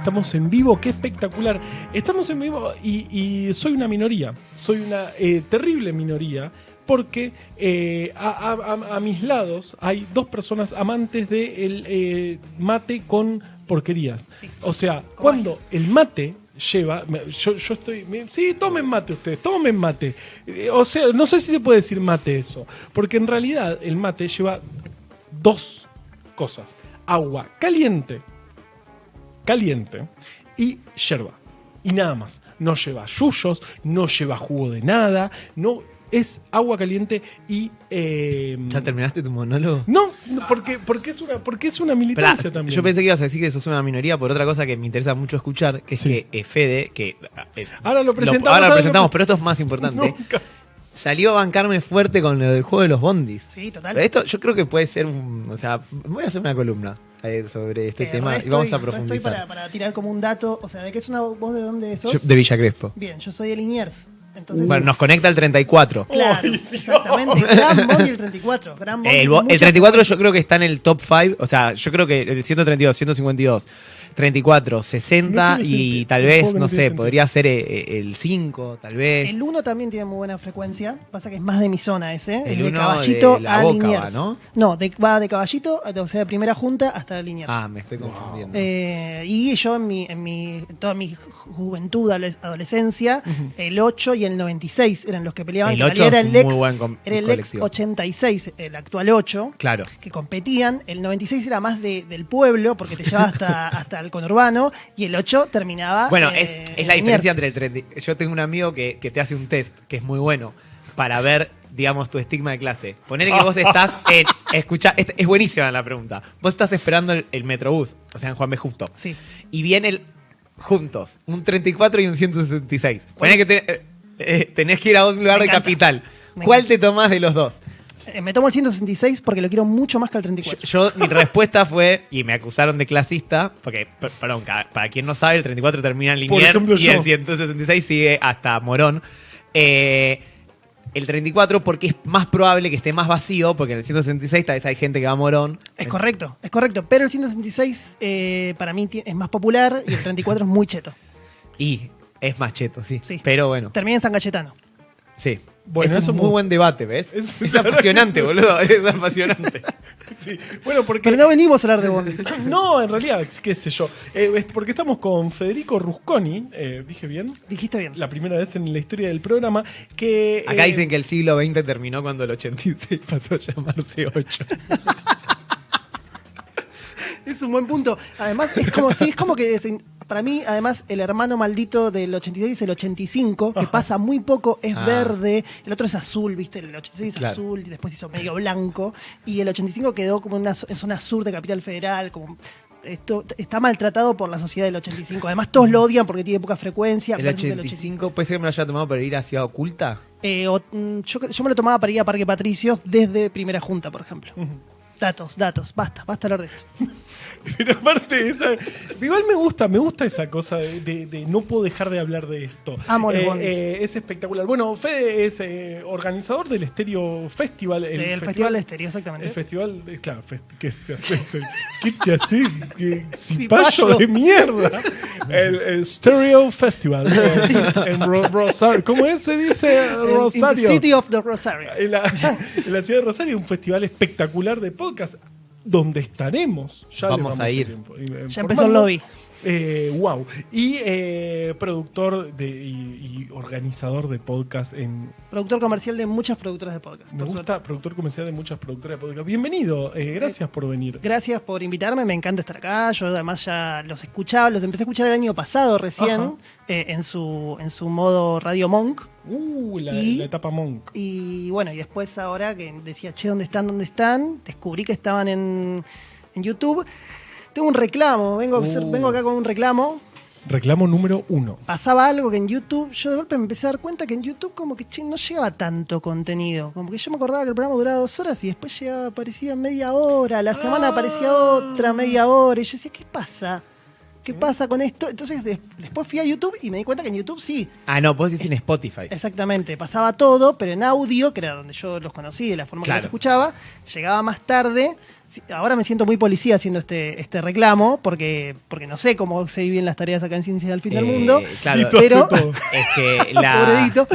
estamos en vivo, qué espectacular. Estamos en vivo y soy una minoría, soy una terrible minoría, porque a mis lados hay dos personas amantes del mate con porquerías. Sí. O sea, cuando el mate lleva... Yo estoy... Sí, tomen mate ustedes, tomen mate. O sea, no sé si se puede decir mate eso, porque en realidad el mate lleva dos cosas. Agua caliente y yerba. Y nada más. No lleva yuyos, no lleva jugo de nada, no... Es agua caliente y... ¿Ya terminaste tu monólogo? No, porque es una militancia también. Yo pensé que ibas a decir que sos una minoría por otra cosa que me interesa mucho escuchar, que es que Fede, que ahora lo presentamos, pero esto es más importante. Nunca. Salió a bancarme fuerte con el juego de los bondis. Sí, total. Esto yo creo que puede ser o sea, voy a hacer una columna sobre este tema y vamos a profundizar. Estoy para tirar como un dato, o sea, ¿de qué es una voz? ¿De dónde sos? Yo, de Villa Crespo. Bien, yo soy de Liniers. Entonces, bueno, nos conecta el 34. Claro, exactamente. Gran Bondi el 34. Gran Bondi, el 34 yo creo que está en el top 5. O sea, yo creo que el 132, 152, 34, 60 no y tal vez, no sé, podría ser el 5, tal vez. El 1 también tiene muy buena frecuencia. Pasa que es más de mi zona ese. El 1 de Caballito de la a Boca Liniers. ¿no? No, va de Caballito, o sea, de primera junta hasta Liniers. Ah, me estoy confundiendo. Y yo en toda mi juventud, adolescencia, el 8 y el 96 eran los que peleaban. El 8 era es el muy ex, buen era el ex 86, el actual 8, claro, que competían. El 96 era más del pueblo, porque te llevaba hasta el conurbano, y el 8 terminaba. Bueno, es la diferencia entre el 30. Yo tengo un amigo que te hace un test que es muy bueno para ver, digamos, tu estigma de clase. Ponele que vos estás en... Escuchá, es buenísima la pregunta. Vos estás esperando el Metrobús, o sea, en Juan B. Justo. Sí. Y viene juntos, un 34 y un 166. Ponele que tenés que ir a un lugar de capital. ¿Cuál te tomás de los dos? Me tomo el 166 porque lo quiero mucho más que el 34. Mi respuesta fue, y me acusaron de clasista, porque, perdón, para quien no sabe, el 34 termina en Liniers y el 166 sigue hasta Morón. El 34 porque es más probable que esté más vacío, porque en el 166 tal vez hay gente que va a Morón. Es correcto, pero el 166 para mí es más popular y el 34 es muy cheto. Y es más cheto, sí. Pero bueno. Termina en San Cayetano. Sí. Bueno, es un muy buen debate, ¿ves? Es apasionante, boludo. Es apasionante. Sí. Bueno, porque... Pero no venimos a hablar de bondis. No, en realidad, qué sé yo. Porque estamos con Federico Rusconi. ¿Dije bien? Dijiste bien. La primera vez en la historia del programa. Que, acá dicen que el siglo XX terminó cuando el 86 pasó a llamarse 8. Es un buen punto. Además, es como que para mí, además, el hermano maldito del 86 es el 85, que pasa muy poco, es verde, el otro es azul, ¿viste? El 86 es azul y después hizo medio blanco, y el 85 quedó como en zona sur de Capital Federal, como... Esto está maltratado por la sociedad del 85. Además, todos lo odian porque tiene poca frecuencia. ¿El 85 puede ser que me lo haya tomado para ir a Ciudad Oculta? Yo me lo tomaba para ir a Parque Patricios desde Primera Junta, por ejemplo. Datos. Basta hablar de esto. Pero aparte, igual me gusta esa cosa de no puedo dejar de hablar de esto. Amo los bondis. Es espectacular. Bueno, Fede es organizador del Estéreo Festival. El Festival de Estéreo, exactamente. El festival, claro, ¿qué te hace? Cipayo de mierda. El Stereo Festival en Rosario. ¿Cómo es? Se dice Rosario. In the City of the Rosario. En la ciudad de Rosario, un festival espectacular de podcast. Donde estaremos. Ya vamos a ir. Ya empezó el lobby. Wow. Y productor y organizador de podcast productor comercial de muchas productoras de podcast. Me gusta, productor comercial de muchas productoras de podcast. Bienvenido, gracias por venir. Gracias por invitarme, me encanta estar acá. Yo además ya los empecé a escuchar el año pasado recién, en su modo Radio Monk. La etapa Monk. Y bueno, y después ahora que decía, che, ¿dónde están? Descubrí que estaban en YouTube. Tengo un reclamo, vengo acá con un reclamo. Reclamo número 1. Pasaba algo que en YouTube, yo de golpe me empecé a dar cuenta que en YouTube como que no llegaba tanto contenido. Como que yo me acordaba que el programa duraba 2 horas y después aparecía media hora, la semana aparecía otra media hora. Y yo decía, ¿qué pasa? ¿qué pasa con esto? Entonces después fui a YouTube y me di cuenta que en YouTube sí. Ah, no, vos decís en Spotify. Exactamente, pasaba todo, pero en audio, que era donde yo los conocí, de la forma que los escuchaba, llegaba más tarde. Ahora me siento muy policía haciendo este reclamo, porque no sé cómo se dividen las tareas acá en Ciencias del Fin del Mundo. Claro, pero es que pobredito.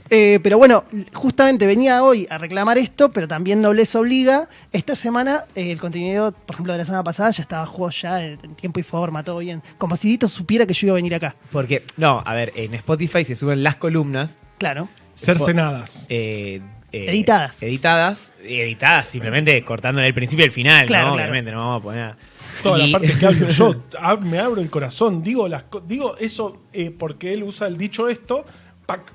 Pero bueno, justamente venía hoy a reclamar esto, pero también Nobleza Obliga. Esta semana, el contenido, por ejemplo, de la semana pasada, ya estaba ya en tiempo y forma, todo bien. Como si Dito supiera que yo iba a venir acá. Porque, no, a ver, en Spotify se suben las columnas. Claro. Cercenadas. Editadas simplemente cortando el principio y el final, claro, ¿no? Claro. Obviamente no vamos a poner... Toda la parte que hablo yo, me abro el corazón, digo eso porque él usa el dicho esto,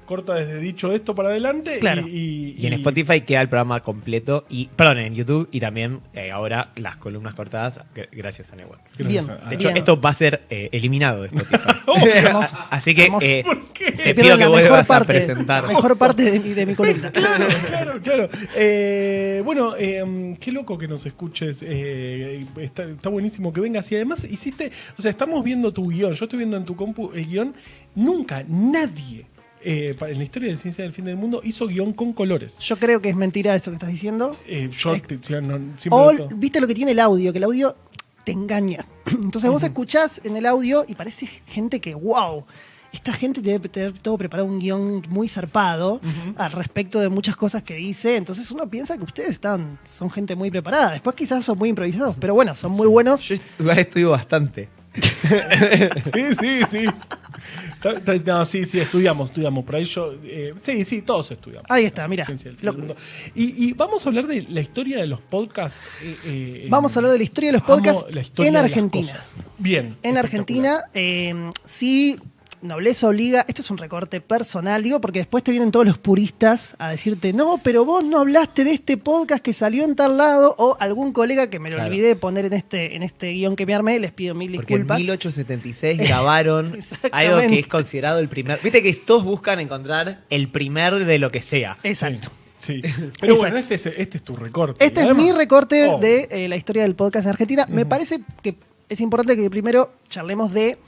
corta desde dicho esto para adelante. Claro. Y en Spotify queda el programa completo, perdón, en YouTube y también ahora las columnas cortadas, gracias a Neuer. Bien. De hecho, esto va a se eliminado de Spotify. Así que se pido que vuelvas a presentar. La mejor parte de mi columna. Claro. Bueno, qué loco que nos escuches. Está buenísimo que vengas. Y además estamos viendo tu guión. Yo estoy viendo en tu compu el guión. Nunca nadie en la historia de Ciencia del Fin del Mundo hizo guión con colores. Yo creo que es mentira eso que estás diciendo. Viste lo que tiene el audio, que el audio te engaña. Entonces vos escuchás en el audio y parece gente que, wow, esta gente debe tener todo preparado, un guión muy zarpado al respecto de muchas cosas que dice. Entonces uno piensa que ustedes son gente muy preparada. Después quizás son muy improvisados, pero bueno, son muy buenos. Yo igual estudio bastante. Sí. No, sí, estudiamos. Por ahí sí, todos estudiamos. Ahí está, mira. Y vamos a hablar de la historia de los podcasts. Vamos a hablar de la historia de los podcasts en Argentina. Bien. En Argentina, sí. Nobleza Obliga, esto es un recorte personal, digo, porque después te vienen todos los puristas a decirte, no, pero vos no hablaste de este podcast que salió en tal lado, o algún colega que me lo olvidé de poner en este guión que me armé, les pido mil disculpas. Porque en 1876 grabaron algo que es considerado el primer... Viste que todos buscan encontrar el primer de lo que sea. Exacto. Sí. Pero bueno, este es tu recorte. Este es mi recorte de la historia del podcast en Argentina. Me parece que es importante que primero charlemos de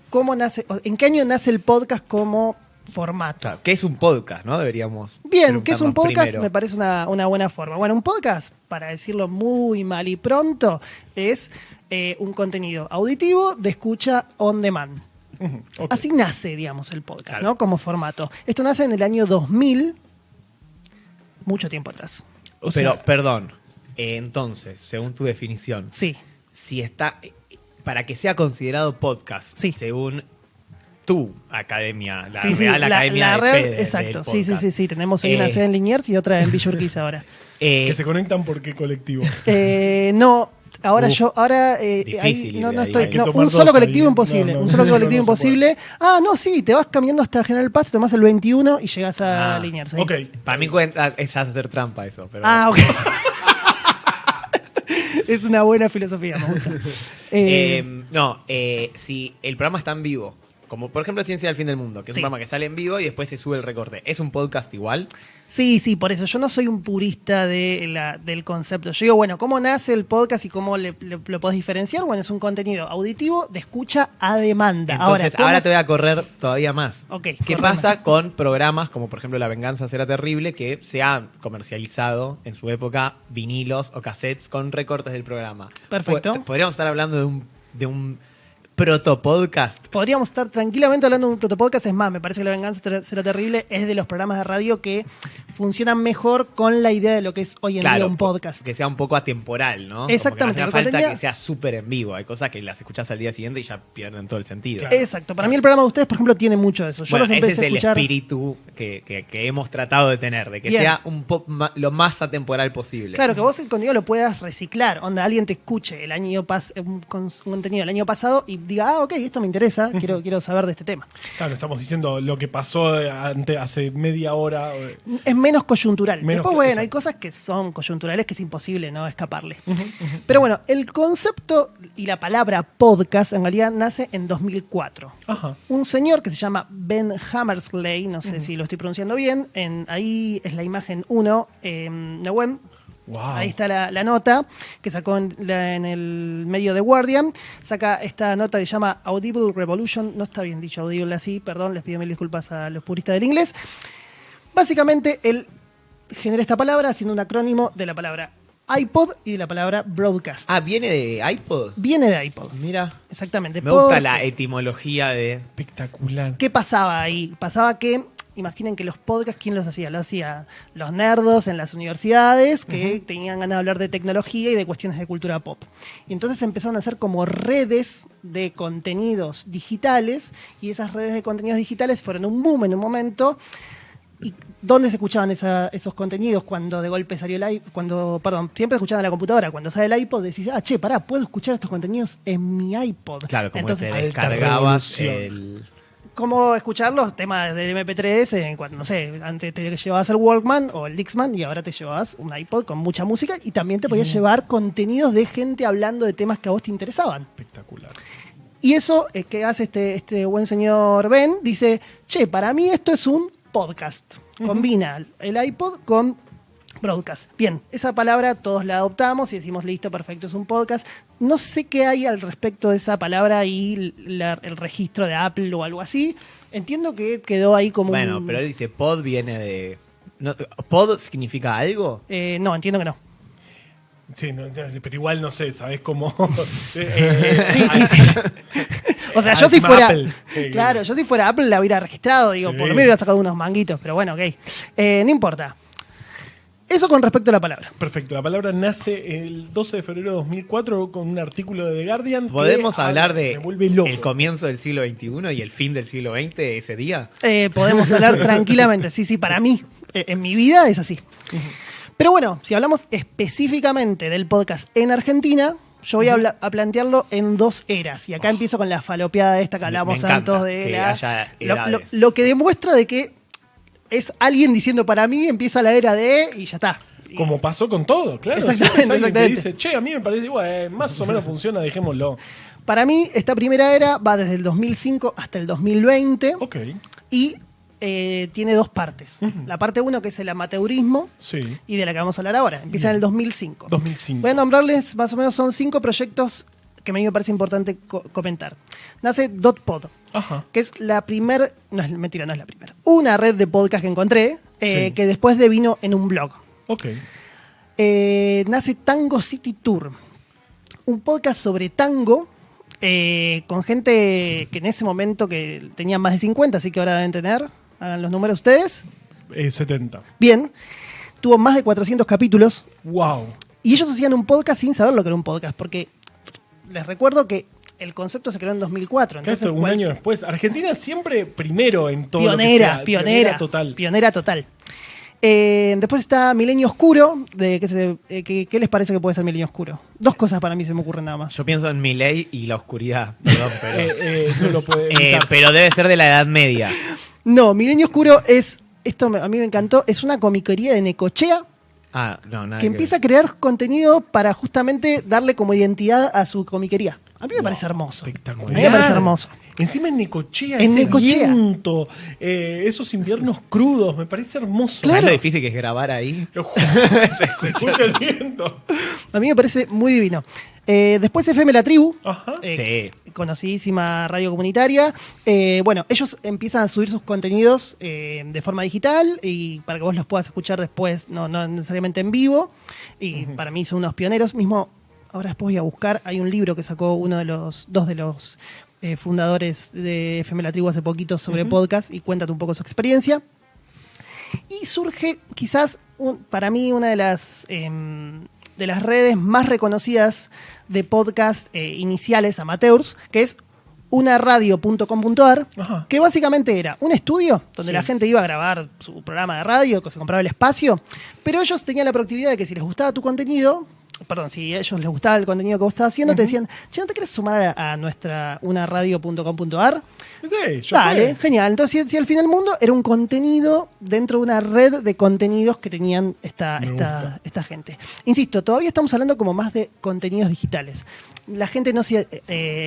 cómo nace, en qué año nace el podcast como formato. Claro, ¿qué es un podcast, no? Deberíamos. Bien, ¿qué es un podcast? Primero. Me parece una buena forma. Bueno, un podcast, para decirlo muy mal y pronto, es un contenido auditivo de escucha on demand. Okay. Así nace, digamos, el podcast, claro, ¿no? Como formato. Esto nace en el año 2000, mucho tiempo atrás. Pero, perdón, entonces, según tu definición, sí, si está... Para que sea considerado podcast, sí, según tu academia, la sí, Real Academia de Fede. Exacto, sí. Tenemos ahí una sede en Liniers y otra en Villa Urquiza ahora. ¿Que se conectan por qué colectivo? No, ahora difícil, no estoy. No, un solo colectivo imposible. Un solo colectivo imposible. No, sí, te vas caminando hasta General Paz, te tomás el 21 y llegas a Liniers. Ok. Para mí es hacer trampa eso. Pero ok. Es una buena filosofía, me gusta. Si el programa está en vivo, como por ejemplo Ciencia del Fin del Mundo, que es un programa que sale en vivo y después se sube el recorte, ¿es un podcast igual? Sí, por eso. Yo no soy un purista del concepto. Yo digo, bueno, ¿cómo nace el podcast y cómo lo podés diferenciar? Bueno, es un contenido auditivo de escucha a demanda. Entonces, ahora te voy a correr todavía más. Okay, ¿Qué pasa con programas como, por ejemplo, La Venganza Será Terrible, que se han comercializado en su época vinilos o cassettes con recortes del programa? Perfecto. Podríamos estar hablando de un protopodcast. Podríamos estar tranquilamente hablando de un protopodcast. Es más, me parece que La Venganza Será Terrible es de los programas de radio que funcionan mejor con la idea de lo que es hoy en día un podcast. Que sea un poco atemporal, ¿no? Exactamente. Como que no hace falta que sea súper en vivo. Hay cosas que las escuchás al día siguiente y ya pierden todo el sentido. Claro. Exacto. Para mí el programa de ustedes, por ejemplo, tiene mucho de eso. Yo los empecé ese es a escuchar... el espíritu que hemos tratado de tener, de que sea un lo más atemporal posible. Claro, que vos el contenido lo puedas reciclar. Onda, alguien te escuche un contenido del año pasado y diga, ok, esto me interesa, quiero saber de este tema. Claro, estamos diciendo lo que pasó hace media hora. Es menos coyuntural. Después, bueno, hay cosas que son coyunturales que es imposible no escaparle. Pero bueno, el concepto y la palabra podcast en realidad nace en 2004. Ajá. Un señor que se llama Ben Hammersley, no sé si lo estoy pronunciando bien, ahí es la imagen 1, Nehuen, Wow. Ahí está la nota que sacó en el medio The Guardian. Saca esta nota que se llama Audible Revolution. No está bien dicho Audible así, perdón, les pido mil disculpas a los puristas del inglés. Básicamente, él genera esta palabra haciendo un acrónimo de la palabra iPod y de la palabra broadcast. Ah, ¿viene de iPod? Viene de iPod. Mira. Exactamente. Me gusta la etimología de... Espectacular. ¿Qué pasaba ahí? Pasaba que, imaginen que los podcasts, ¿quién los hacía? Lo hacía los nerdos en las universidades que tenían ganas de hablar de tecnología y de cuestiones de cultura pop. Y entonces empezaron a hacer como redes de contenidos digitales, y esas redes de contenidos digitales fueron un boom en un momento. ¿Y dónde se escuchaban esos contenidos? Cuando de golpe salió el iPod, siempre escuchaban en la computadora. Cuando sale el iPod decís, che, pará, puedo escuchar estos contenidos en mi iPod. Claro, como entonces, te descargabas el... Cómo escuchar los temas del MP3 cuando, no sé, antes te llevabas el Walkman o el Dixman y ahora te llevabas un iPod con mucha música y también te podías llevar contenidos de gente hablando de temas que a vos te interesaban. Espectacular. Y eso es que hace este buen señor Ben, dice, che, para mí esto es un podcast. Combina el iPod con broadcast. Bien, esa palabra todos la adoptamos y decimos, listo, perfecto, es un podcast. No sé qué hay al respecto de esa palabra y el registro de Apple o algo así. Entiendo que quedó ahí como Bueno, pero él dice, pod viene de... ¿No, ¿pod significa algo? No, entiendo que no. Sí, no, pero igual no sé, ¿sabés cómo? Sí. O sea, yo si fuera Apple. Claro, yo si fuera Apple la hubiera registrado, digo, Sí. por lo menos hubiera sacado unos manguitos, pero bueno, ok. No importa. Eso con respecto a la palabra. Perfecto, la palabra nace el 12 de febrero de 2004 con un artículo de The Guardian. ¿Podemos que hablar me de vuelve loco. el comienzo del siglo XXI y el fin del siglo XX ese día? Podemos hablar tranquilamente. Sí, para mí, en mi vida es así. Pero bueno, si hablamos específicamente del podcast en Argentina, yo voy a plantearlo en dos eras. Y acá empiezo con la falopeada esta que hablamos antes de que haya edades. lo que demuestra de que es alguien diciendo para mí, empieza la era de y ya está. Como pasó con todo, claro. Exactamente, Siempre es alguien que exactamente. dice, che, a mí me parece, bueno, más o menos funciona, dejémoslo. Para mí, esta primera era va desde el 2005 hasta el 2020 Ok, y tiene dos partes. La parte 1, que es el amateurismo, sí. y de la que vamos a hablar ahora. Empieza en el 2005. 2005. Voy a nombrarles, más o menos, son 5 proyectos que a mí me parece importante comentar. Nace DotPod, Ajá. que es la primera, no es mentira, no es la primera, una red de podcast que encontré, Sí. que después devino en un blog. Ok. Nace Tango City Tour, un podcast sobre tango, con gente que en ese momento que tenía más de 50, así que ahora deben tener, hagan los números ustedes. 70. Bien, tuvo más de 400 capítulos. Wow. Y ellos hacían un podcast sin saber lo que era un podcast, porque les recuerdo que el concepto se creó en 2004. Entonces, Un año después. Argentina siempre primero en todo pionera, lo que sea. pionera total. Pionera total. Después está Milenio Oscuro. ¿Qué les parece que puede ser Milenio Oscuro? Dos cosas para mí se me ocurren nada más. Yo pienso en Milei y la oscuridad. Perdón, pero... No lo puede evitar. pero debe ser de la Edad Media. No, Milenio Oscuro es, a mí me encantó, es una comiquería de Necochea Ah, no, nada que empieza a crear contenido para justamente darle como identidad a su comiquería. A mí me parece hermoso. Espectacular. A mí me parece hermoso. Encima en Necochea, En ese Necochea. viento, esos inviernos crudos, me parece hermoso. Claro. ¿Sabes lo difícil que es grabar ahí? Se escucha el viento. A mí me parece muy divino. Después FM La Tribu, Ajá. conocidísima radio comunitaria. Bueno, ellos empiezan a subir sus contenidos de forma digital y para que vos los puedas escuchar después, no necesariamente en vivo. Y para mí son unos pioneros. Mismo, ahora después voy a buscar, hay un libro que sacó dos de los fundadores de FM La Tribu hace poquito sobre podcast y cuéntate un poco su experiencia. Y surge quizás, para mí, una de las redes más reconocidas de podcast iniciales, amateurs, que es unaradio.com.ar, Ajá. que básicamente era un estudio donde Sí. la gente iba a grabar su programa de radio, que se compraba el espacio, pero ellos tenían la proactividad de que si les gustaba tu contenido, si a ellos les gustaba el contenido que vos estabas haciendo, te decían, che, ¿no te querés sumar a nuestra unaradio.com.ar? Sí, yo Dale, fui. genial. Entonces, si al fin del mundo era un contenido dentro de una red de contenidos que tenían esta gente. Insisto, todavía estamos hablando como más de contenidos digitales. La gente no se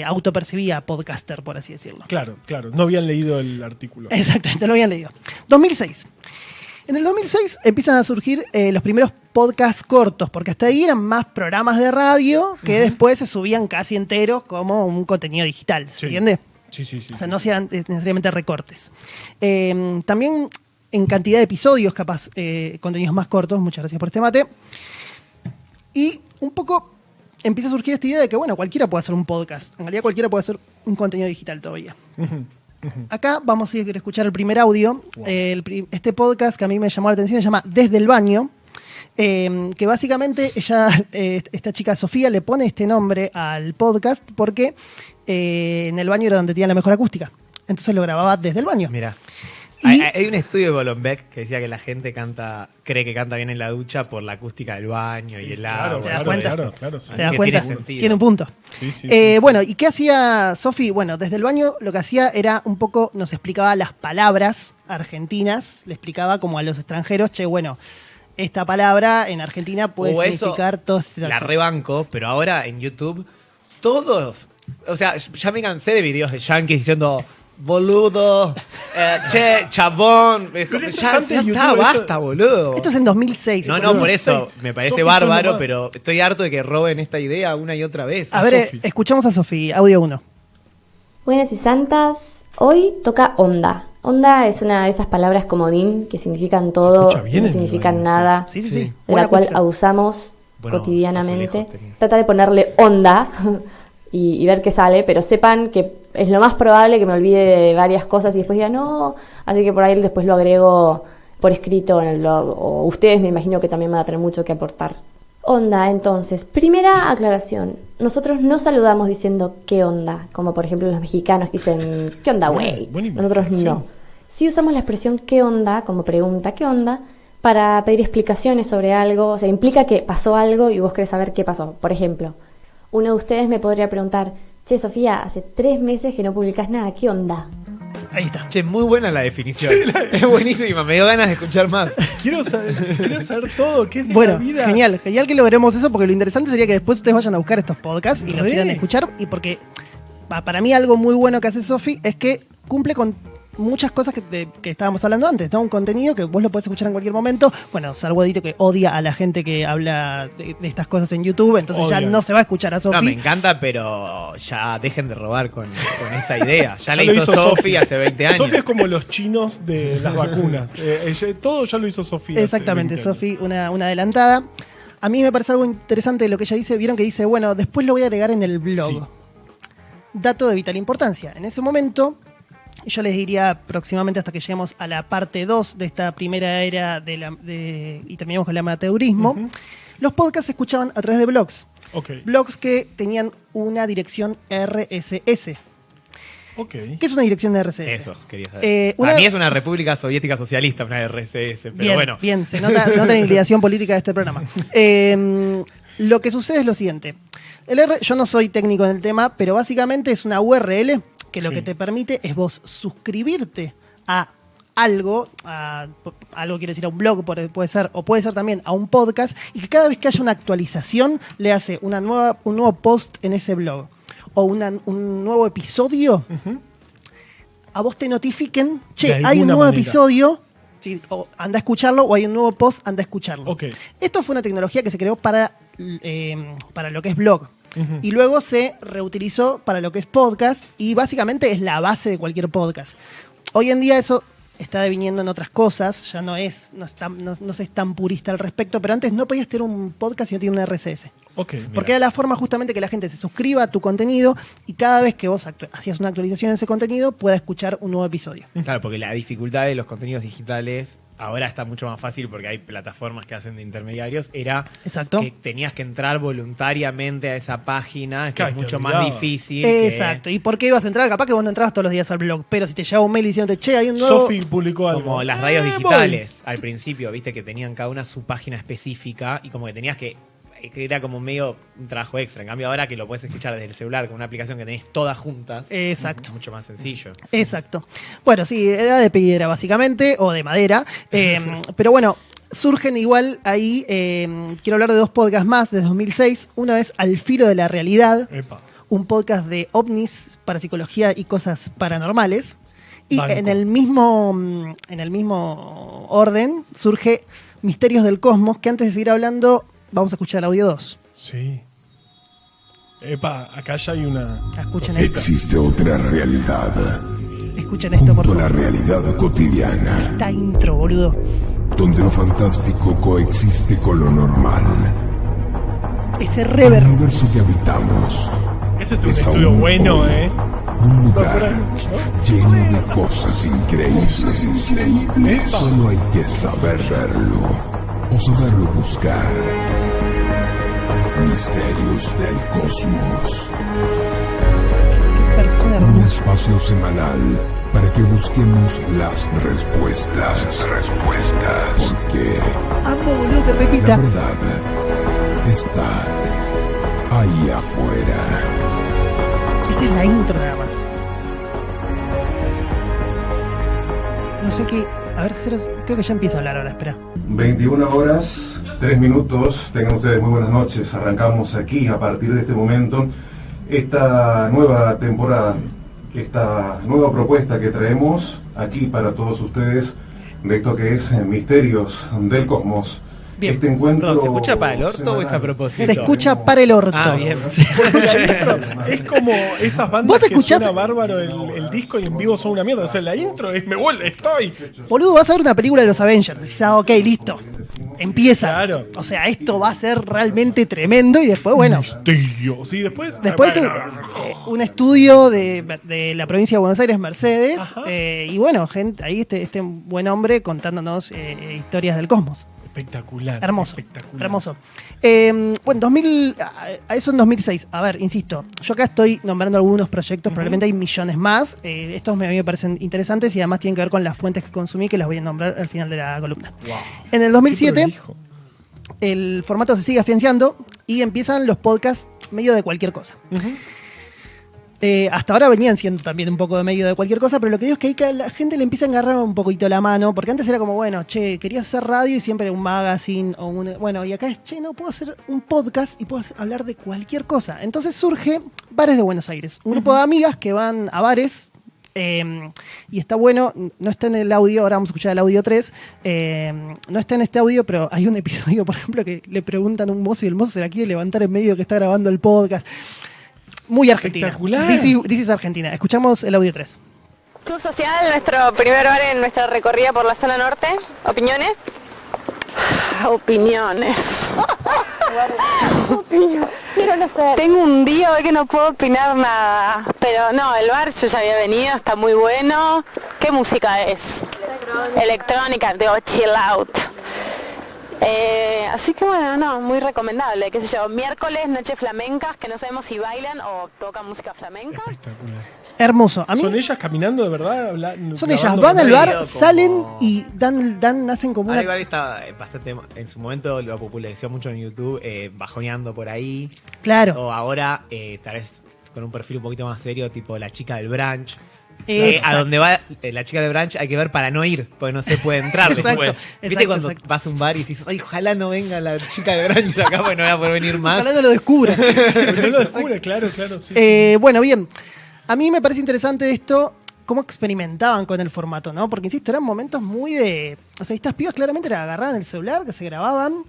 autopercibía podcaster, por así decirlo. Claro, no habían leído el artículo. Exactamente, lo habían leído. 2006. En el 2006 empiezan a surgir los primeros podcasts cortos, porque hasta ahí eran más programas de radio que después se subían casi enteros como un contenido digital, ¿se entiende? Sí. O sea, no sean necesariamente recortes. También en cantidad de episodios, capaz, contenidos más cortos. Muchas gracias por este mate. Y un poco empieza a surgir esta idea de que, bueno, cualquiera puede hacer un podcast. En realidad cualquiera puede hacer un contenido digital todavía. Acá vamos a ir a escuchar el primer audio. Wow. Este podcast que a mí me llamó la atención se llama Desde el Baño. Que básicamente esta chica Sofía le pone este nombre al podcast porque en el baño era donde tenía la mejor acústica. Entonces lo grababa desde el baño. Mira. Hay un estudio de Golombek que decía que la gente cree que canta bien en la ducha por la acústica del baño y el agua. ¿Te das cuenta? Claro, sí. ¿Te das cuenta? Tiene un punto. Sí, bueno, ¿y qué hacía Sofi? Bueno, desde el baño lo que hacía era un poco, nos explicaba las palabras argentinas, le explicaba como a los extranjeros, bueno, esta palabra en Argentina puede significar todo. La rebanco, pero ahora en YouTube todos, o sea, ya me cansé de videos de yankees diciendo boludo, che, chabón. Ya está, basta, boludo. Esto es en 2006. No, por eso me parece Sofi bárbaro, pero estoy harto de que roben esta idea una y otra vez. A ver, escuchamos a Sofi, audio 1. Buenas y santas, hoy toca onda. Onda es una de esas palabras comodín que significan todo, no significan nada, sí. de la cual abusamos cotidianamente. Trata de ponerle onda y ver qué sale, pero sepan que es lo más probable que me olvide de varias cosas y después diga no, así que por ahí después lo agrego por escrito en el blog, o ustedes me imagino que también van a tener mucho que aportar. Onda, entonces, primera aclaración, nosotros no saludamos diciendo qué onda, como por ejemplo los mexicanos que dicen qué onda güey, nosotros no. Sí usamos la expresión qué onda, como pregunta qué onda, para pedir explicaciones sobre algo, o sea, implica que pasó algo y vos querés saber qué pasó. Por ejemplo, uno de ustedes me podría preguntar, che, Sofía, hace 3 meses que no publicás nada, ¿qué onda? Ahí está. Che, muy buena la definición. Es buenísima, me dio ganas de escuchar más. Quiero saber todo, qué es bueno, la vida. Genial que logremos eso, porque lo interesante sería que después ustedes vayan a buscar estos podcasts y los quieran escuchar, y porque para mí algo muy bueno que hace Sofi es que cumple con muchas cosas que estábamos hablando antes, ¿no? Un contenido que vos lo podés escuchar en cualquier momento, bueno, salvo Edito que odia a la gente que habla de estas cosas en YouTube, entonces ya no se va a escuchar a Sofi. No, me encanta, pero ya dejen de robar con esa idea. Ya la hizo Sofi hace 20 años. Sofi es como los chinos de las vacunas. Todo ya lo hizo Sofi. Exactamente, Sofi, una adelantada. A mí me parece algo interesante de lo que ella dice. Vieron que dice, bueno, después lo voy a agregar en el blog. Sí. Dato de vital importancia. En ese momento, yo les diría aproximadamente hasta que lleguemos a la parte 2 de esta primera era y terminamos con el amateurismo, los podcasts se escuchaban a través de blogs. Blogs que tenían una dirección RSS. ¿Qué es una dirección de RSS? Eso, quería saber. Para mí es una república soviética socialista, una RSS, pero bien, bueno. Bien, se nota la inclinación política de este programa. Lo que sucede es lo siguiente. Yo no soy técnico en el tema, pero básicamente es una URL que lo que te permite es vos suscribirte a algo quiero decir a un blog, puede ser, o puede ser también a un podcast, y que cada vez que haya una actualización le hace un nuevo post en ese blog o un nuevo episodio, a vos te notifiquen, che, hay un nuevo episodio, ¿sí? O anda a escucharlo, o hay un nuevo post, anda a escucharlo. Esto fue una tecnología que se creó para lo que es blog. Y luego se reutilizó para lo que es podcast, y básicamente es la base de cualquier podcast. Hoy en día eso está deviniendo en otras cosas, ya no se es tan purista al respecto, pero antes no podías tener un podcast si no tenías un RSS. Porque era la forma justamente que la gente se suscriba a tu contenido y cada vez que vos hacías una actualización de ese contenido pueda escuchar un nuevo episodio. Claro, porque la dificultad de los contenidos digitales ahora está mucho más fácil porque hay plataformas que hacen de intermediarios. Era que tenías que entrar voluntariamente a esa página, que es mucho más difícil. Exacto. ¿Y por qué ibas a entrar? Capaz que vos no entrabas todos los días al blog, pero si te llegaba un mail diciéndote, che, hay un nuevo... Sofi publicó algo. Como las radios digitales al principio, viste que tenían cada una su página específica y como que tenías que era como medio un trabajo extra. En cambio ahora que lo puedes escuchar desde el celular con una aplicación que tenés todas juntas, exacto, es mucho más sencillo. Exacto. Bueno, sí, era de piedra básicamente, o de madera, pero bueno, surgen igual ahí, quiero hablar de 2 podcasts más de 2006. Uno es Al Filo de la Realidad, un podcast de ovnis, parapsicología y cosas paranormales. Y en el mismo orden surge Misterios del Cosmos, que antes de seguir hablando, vamos a escuchar audio 2. Sí. Epa, acá ya hay una... Escuchen esto. Existe otra realidad. Escuchen esto, por favor. La realidad cotidiana. Esta intro, boludo. Donde lo fantástico coexiste con lo normal. Ese reverb. El universo que habitamos. Este es un estudio bueno, Un lugar lleno de cosas increíbles. Solo hay que saber verlo o saberlo buscar. Misterios del Cosmos. Un espacio semanal para que busquemos las respuestas. Porque amo, boludo, que repita. La verdad está ahí afuera. Esta es la intro nada más. No sé qué... A ver, creo que ya empieza a hablar ahora, espera. 21 horas, 3 minutos. Tengan ustedes muy buenas noches. Arrancamos aquí, a partir de este momento, esta nueva temporada, esta nueva propuesta que traemos aquí para todos ustedes, de esto que es Misterios del Cosmos. Bien. Este encuentro... ¿Se escucha para el orto o es a propósito? Se escucha para el orto. Ah, bien. Es como esas bandas ¿Vos escuchás? que suena bárbaro el disco y en vivo son una mierda. O sea, la intro es me vuelve, estoy. Boludo, vas a ver una película de los Avengers. Decís, ok, listo. Empieza. Claro. O sea, esto va a ser realmente tremendo y después, bueno. Misterio. Sí, después. Después un estudio de la provincia de Buenos Aires, Mercedes. Y bueno, gente, ahí este buen hombre contándonos historias del cosmos. Espectacular. Hermoso. Espectacular. Hermoso. Bueno, a eso en 2006. A ver, insisto, yo acá estoy nombrando algunos proyectos, probablemente hay millones más. Estos a mí me parecen interesantes y además tienen que ver con las fuentes que consumí, que las voy a nombrar al final de la columna. Wow. En el 2007, el formato se sigue afianzando y empiezan los podcasts medio de cualquier cosa. Hasta ahora venían siendo también un poco de medio de cualquier cosa, pero lo que digo es que ahí que la gente le empieza a agarrar un poquito la mano, porque antes era como, bueno, che, querías hacer radio y siempre un magazine o bueno, y acá es, che, no, puedo hacer un podcast y puedo hablar de cualquier cosa. Entonces surge Bares de Buenos Aires, un grupo de amigas que van a bares. Y está bueno, no está en el audio, ahora vamos a escuchar el audio 3. No está en este audio, pero hay un episodio, por ejemplo, que le preguntan a un mozo y el mozo se la quiere levantar en medio que está grabando el podcast. Muy argentina. Espectacular. This is Argentina. Escuchamos el audio 3. Club Social, nuestro primer bar en nuestra recorrida por la zona norte. ¿Opiniones? Opiniones. Quiero no sé. Tengo un día hoy que no puedo opinar nada. Pero no, el bar yo ya había venido, está muy bueno. ¿Qué música es? Electrónica, digo, chill out. Así que bueno, no, muy recomendable, qué sé yo, miércoles, noches flamencas, que no sabemos si bailan o tocan música flamenca. Espectacular. Hermoso. A mí, ¿Son ellas caminando de verdad? son ellas, van al bar, salen y hacen como una... Igual está bastante, en su momento lo popularizó mucho en YouTube, bajoneando por ahí. Claro. O ahora, tal vez con un perfil un poquito más serio, tipo la chica del brunch. Exacto. A donde va la chica de brunch hay que ver para no ir, porque no se puede entrar después. ¿Viste cuando vas a un bar y dices, ay, ojalá no venga la chica de brunch acá porque no voy a poder venir más? Ojalá no lo descubra. Si no lo descubre, claro, sí. Bueno, bien. A mí me parece interesante esto, cómo experimentaban con el formato, ¿no? Porque, insisto, eran momentos muy de... O sea, estas pibas claramente la agarraban el celular, que se grababan...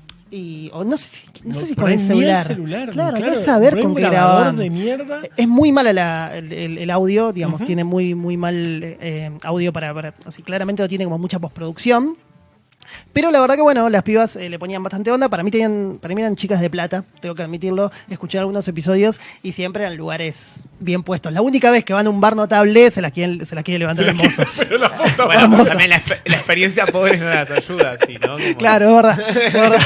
O no sé si con el celular. Claro, no saber con qué grababan. De mierda. Es muy mala el audio, digamos, tiene muy mal audio para así, claramente no tiene como mucha postproducción. Pero la verdad que bueno, las pibas le ponían bastante onda. Para mí eran chicas de plata, tengo que admitirlo. Escuché algunos episodios y siempre eran lugares bien puestos. La única vez que van a un bar notable se las quiere levantar el mozo. Bueno, también la experiencia pobre no las ayuda, ¿sí, no? Como... Claro, es verdad.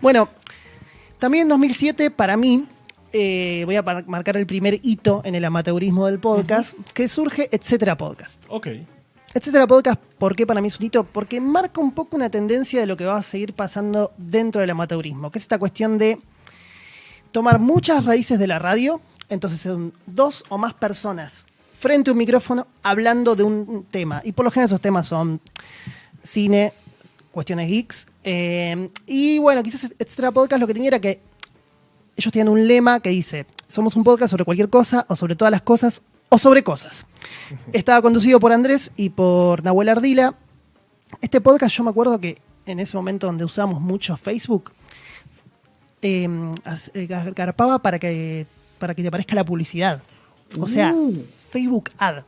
Bueno, también en 2007 para mí voy a marcar el primer hito en el amateurismo del podcast, que surge Etcétera Podcast. Ok. Etcétera Podcast, ¿por qué para mí es un hito? Porque marca un poco una tendencia de lo que va a seguir pasando dentro del amateurismo, que es esta cuestión de tomar muchas raíces de la radio, entonces son 2 o más personas frente a un micrófono hablando de un tema. Y por lo general esos temas son cine, cuestiones geeks. Y bueno, quizás Etcétera Podcast lo que tenía era que ellos tienen un lema que dice: somos un podcast sobre cualquier cosa o sobre todas las cosas o sobre cosas. Estaba conducido por Andrés y por Nahuel Ardila. Este podcast yo me acuerdo que en ese momento donde usábamos mucho Facebook, garpaba para que te aparezca la publicidad. O sea, Facebook Ad.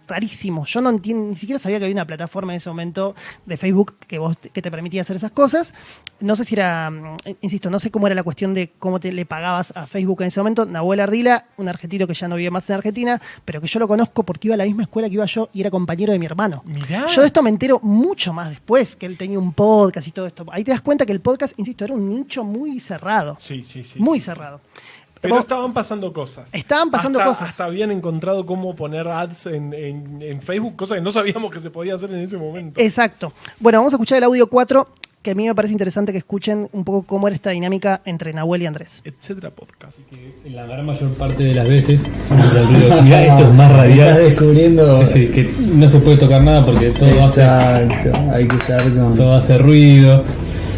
Rarísimo. Yo no entiendo, ni siquiera sabía que había una plataforma en ese momento de Facebook que te permitía hacer esas cosas. No sé si era, insisto, no sé cómo era la cuestión de cómo le pagabas a Facebook en ese momento. Nahuel Ardila, un argentino que ya no vive más en Argentina, pero que yo lo conozco porque iba a la misma escuela que iba yo y era compañero de mi hermano. Mirá. Yo de esto me entero mucho más después, que él tenía un podcast y todo esto. Ahí te das cuenta que el podcast, insisto, era un nicho muy cerrado. Sí. Muy cerrado. Pero estaban pasando cosas. Hasta habían encontrado cómo poner ads en Facebook, cosa que no sabíamos que se podía hacer en ese momento. Exacto. Bueno, vamos a escuchar el audio 4, que a mí me parece interesante que escuchen un poco cómo era esta dinámica entre Nahuel y Andrés. Etcétera podcast. En la gran mayor parte de las veces, mirá, esto es más radial. Estás descubriendo. Sí, que no se puede tocar nada porque todo hay que estar con... todo hace ruido.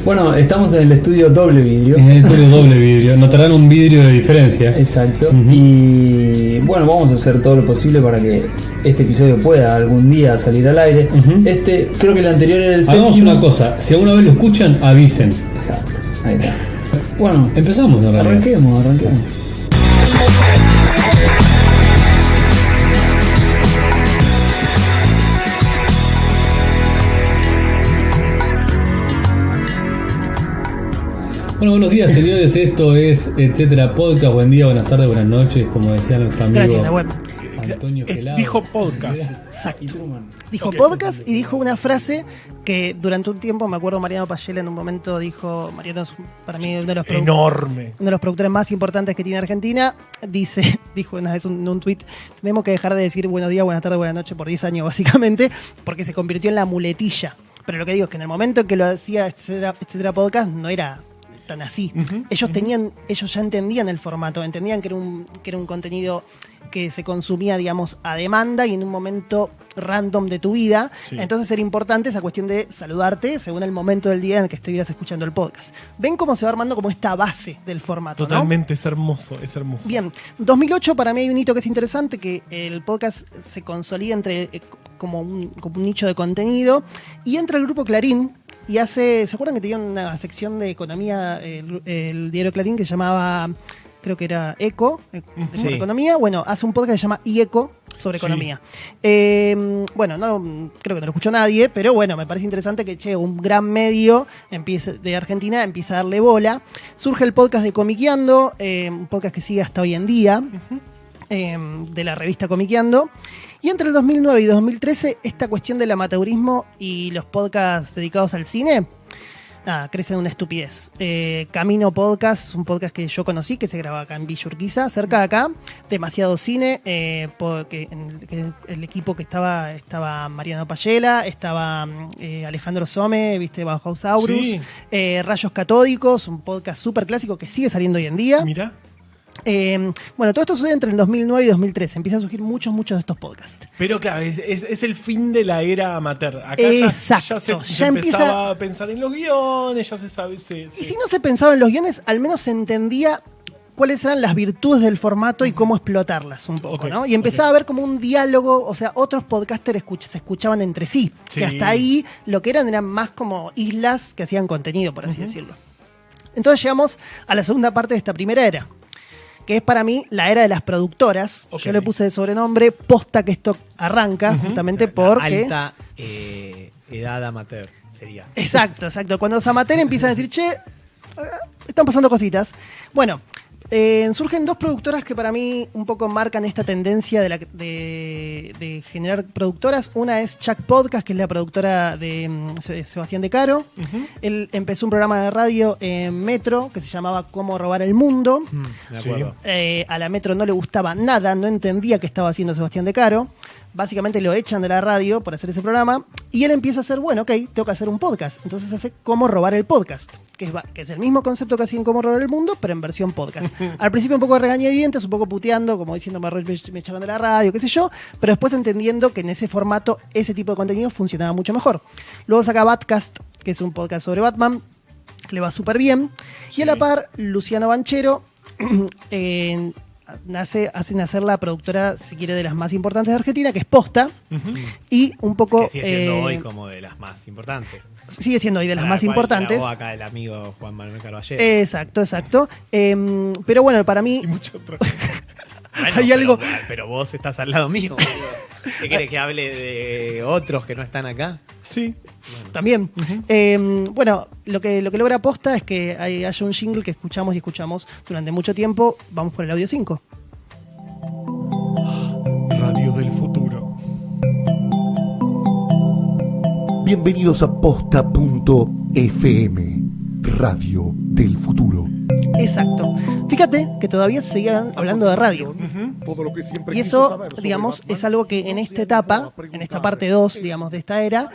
Bueno, estamos en el estudio doble vidrio. En el estudio doble vidrio. Notarán un vidrio de diferencia. Exacto. Y bueno, vamos a hacer todo lo posible para que este episodio pueda algún día salir al aire. Creo que el anterior era el séptimo. Hagamos una cosa, si alguna vez lo escuchan, avisen. Exacto. Ahí está. Bueno, empezamos a arranquemos. Bueno, buenos días, señores. Esto es Etcétera Podcast. Buen día, buenas tardes, buenas noches, como decía nuestro amigo. Gracias, Nahuel. Antonio Gelado. Dijo podcast. Exacto. Dijo podcast y dijo una frase que durante un tiempo, me acuerdo, Mariano Payela en un momento dijo, Mariano es para mí uno de los productores más importantes que tiene Argentina, dijo una vez en un tuit, tenemos que dejar de decir buenos días, buenas tardes, buenas noches por 10 años básicamente, porque se convirtió en la muletilla. Pero lo que digo es que en el momento en que lo hacía etcétera podcast no era tan así. Ellos ya entendían el formato, entendían que era un contenido que se consumía, digamos, a demanda y en un momento random de tu vida. Sí. Entonces era importante esa cuestión de saludarte según el momento del día en el que estuvieras escuchando el podcast. ¿Ven cómo se va armando como esta base del formato? Totalmente, ¿no? Es hermoso. Bien, 2008 para mí hay un hito que es interesante, que el podcast se consolida entre como un nicho de contenido y entra el grupo Clarín y ¿se acuerdan que tenía una sección de economía el diario Clarín que se llamaba, creo que era Eco, sobre economía? Bueno, hace un podcast que se llama IECO sobre economía. Bueno, creo que no lo escuchó nadie, pero bueno, me parece interesante que un gran medio de Argentina empieza a darle bola. Surge el podcast de Comiqueando, un podcast que sigue hasta hoy en día, de la revista Comiqueando. Y entre el 2009 y 2013, esta cuestión del amateurismo y los podcasts dedicados al cine, crece en una estupidez. Camino Podcast, un podcast que yo conocí, que se graba acá en Villa Urquiza, cerca de acá. Demasiado Cine, porque en el equipo que estaba Mariano Payela, estaba Alejandro Some, viste, Bauhausaurus, Rayos Catódicos, un podcast súper clásico que sigue saliendo hoy en día. Mira. Bueno, todo esto sucede entre el 2009 y 2013. Empiezan a surgir muchos de estos podcasts. Pero claro, es el fin de la era amateur. Acá exacto. ya empezaba a pensar en los guiones, ya se sabe. Y si no se pensaba en los guiones, al menos se entendía cuáles eran las virtudes del formato y cómo explotarlas un poco, ¿no? Y empezaba a haber como un diálogo, o sea, otros podcasters se escuchaban entre sí. Que hasta ahí lo que eran más como islas que hacían contenido, por así decirlo. Entonces llegamos a la segunda parte de esta primera era, que es para mí la era de las productoras. Yo le puse de sobrenombre Posta que esto arranca, justamente porque... Alta edad amateur sería. Exacto. Cuando los amateurs empiezan a decir, están pasando cositas. Bueno, surgen dos productoras que para mí un poco marcan esta tendencia de generar productoras. Una es Chuck Podcast, que es la productora de Sebastián De Caro. Él empezó un programa de radio en Metro que se llamaba Cómo Robar el Mundo. Me acuerdo. A la Metro no le gustaba nada, no entendía qué estaba haciendo Sebastián De Caro. Básicamente lo echan de la radio por hacer ese programa y él empieza a hacer, tengo que hacer un podcast. Entonces hace Cómo Robar el Podcast, que es el mismo concepto que hacía en Cómo Robar el Mundo, pero en versión podcast. Al principio un poco de regañadientes, un poco puteando, como diciendo me echaron de la radio, qué sé yo, pero después entendiendo que en ese formato ese tipo de contenido funcionaba mucho mejor. Luego saca Batcast, que es un podcast sobre Batman, que le va súper bien. Y a la par, Luciano Banchero hace nacer la productora, si quiere, de las más importantes de Argentina, que es Posta. Y un poco... Que sigue siendo hoy como de las más importantes. Sigue siendo hoy de las más importantes. Acá el amigo Juan Manuel Carballero. Exacto. Pero bueno, para mí... Y mucho otro. Bueno, hay algo... pero vos estás al lado mío. ¿Qué querés que hable de otros que no están acá? Sí. Bueno. También. Bueno, lo que logra Posta es que haya un jingle que escuchamos durante mucho tiempo. Vamos por el audio 5. Radio del futuro. Bienvenidos a Posta.fm, Radio del futuro. Exacto. Fíjate que todavía se seguían hablando de radio. Todo lo que siempre y eso, digamos, es algo que en esta etapa, en esta parte 2, digamos, de esta era,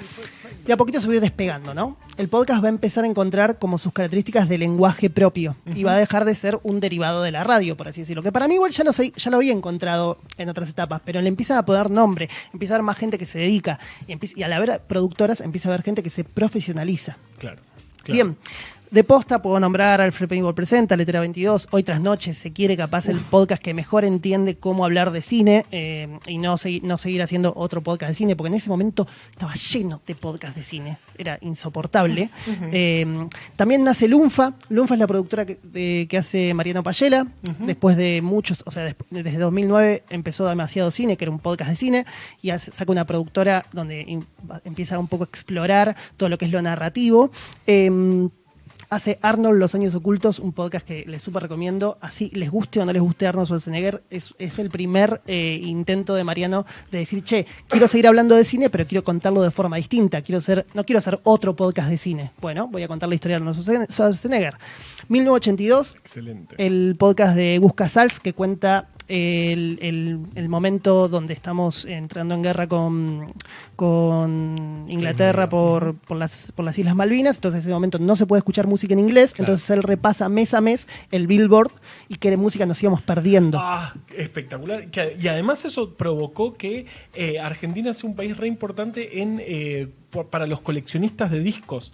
de a poquito se va a ir despegando, ¿no? El podcast va a empezar a encontrar como sus características de lenguaje propio y va a dejar de ser un derivado de la radio, por así decirlo. Que para mí igual ya lo había encontrado en otras etapas, pero le empiezan a poner nombre, empieza a haber más gente que se dedica y al haber productoras empieza a haber gente que se profesionaliza. Claro. Bien. De Posta puedo nombrar Alfred Pennyworth Presenta, Letra 22, Hoy Tras Noche, se quiere capaz el podcast que mejor entiende cómo hablar de cine y no seguir haciendo otro podcast de cine, porque en ese momento estaba lleno de podcasts de cine, era insoportable. También nace Lunfa. Lunfa es la productora que hace Mariano Payela, después de muchos, o sea, desde 2009 empezó Demasiado Cine, que era un podcast de cine, y saca una productora donde empieza un poco a explorar todo lo que es lo narrativo. Hace Arnold, Los Años Ocultos, un podcast que les súper recomiendo. Así les guste o no les guste Arnold Schwarzenegger, es el primer intento de Mariano de decir, che, quiero seguir hablando de cine, pero quiero contarlo de forma distinta. No quiero hacer otro podcast de cine. Bueno, voy a contar la historia de Arnold Schwarzenegger. 1982, excelente. El podcast de Gus Casals, que cuenta el momento donde estamos entrando en guerra con Inglaterra por las Islas Malvinas. Entonces en ese momento no se puede escuchar música en inglés, claro. Entonces él repasa mes a mes el Billboard y qué música nos íbamos perdiendo. Espectacular. Y además eso provocó que Argentina sea un país re importante para los coleccionistas de discos.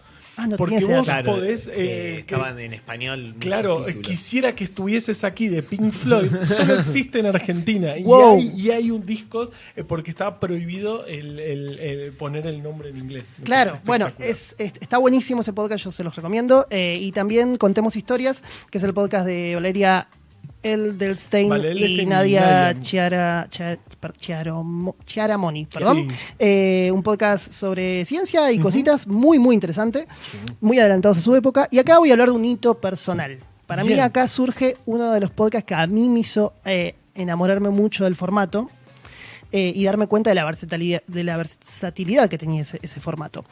No porque vos podés... estaban en español. Claro, quisiera que estuvieses aquí de Pink Floyd. Solo existe en Argentina. Wow. Y hay un disco porque estaba prohibido el poner el nombre en inglés. Claro, bueno, está buenísimo ese podcast, yo se los recomiendo. Y también Contemos Historias, que es el podcast de Valeria Edelstein y Nadia Chiaramoni, perdón. Sí. Un podcast sobre ciencia y cositas muy, muy interesante, muy adelantados a su época. Y acá voy a hablar de un hito personal. Para mí acá surge uno de los podcasts que a mí me hizo enamorarme mucho del formato y darme cuenta de la versatilidad que tenía ese formato.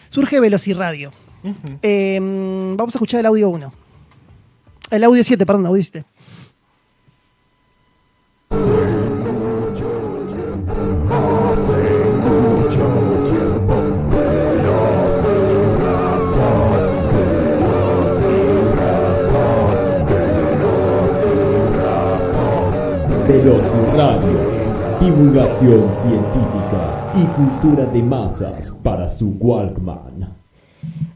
Surge Velociradio. Vamos a escuchar el audio 1. El audio 7, perdón, audio 7. Velociradio, divulgación científica y cultura de masas para su Walkman.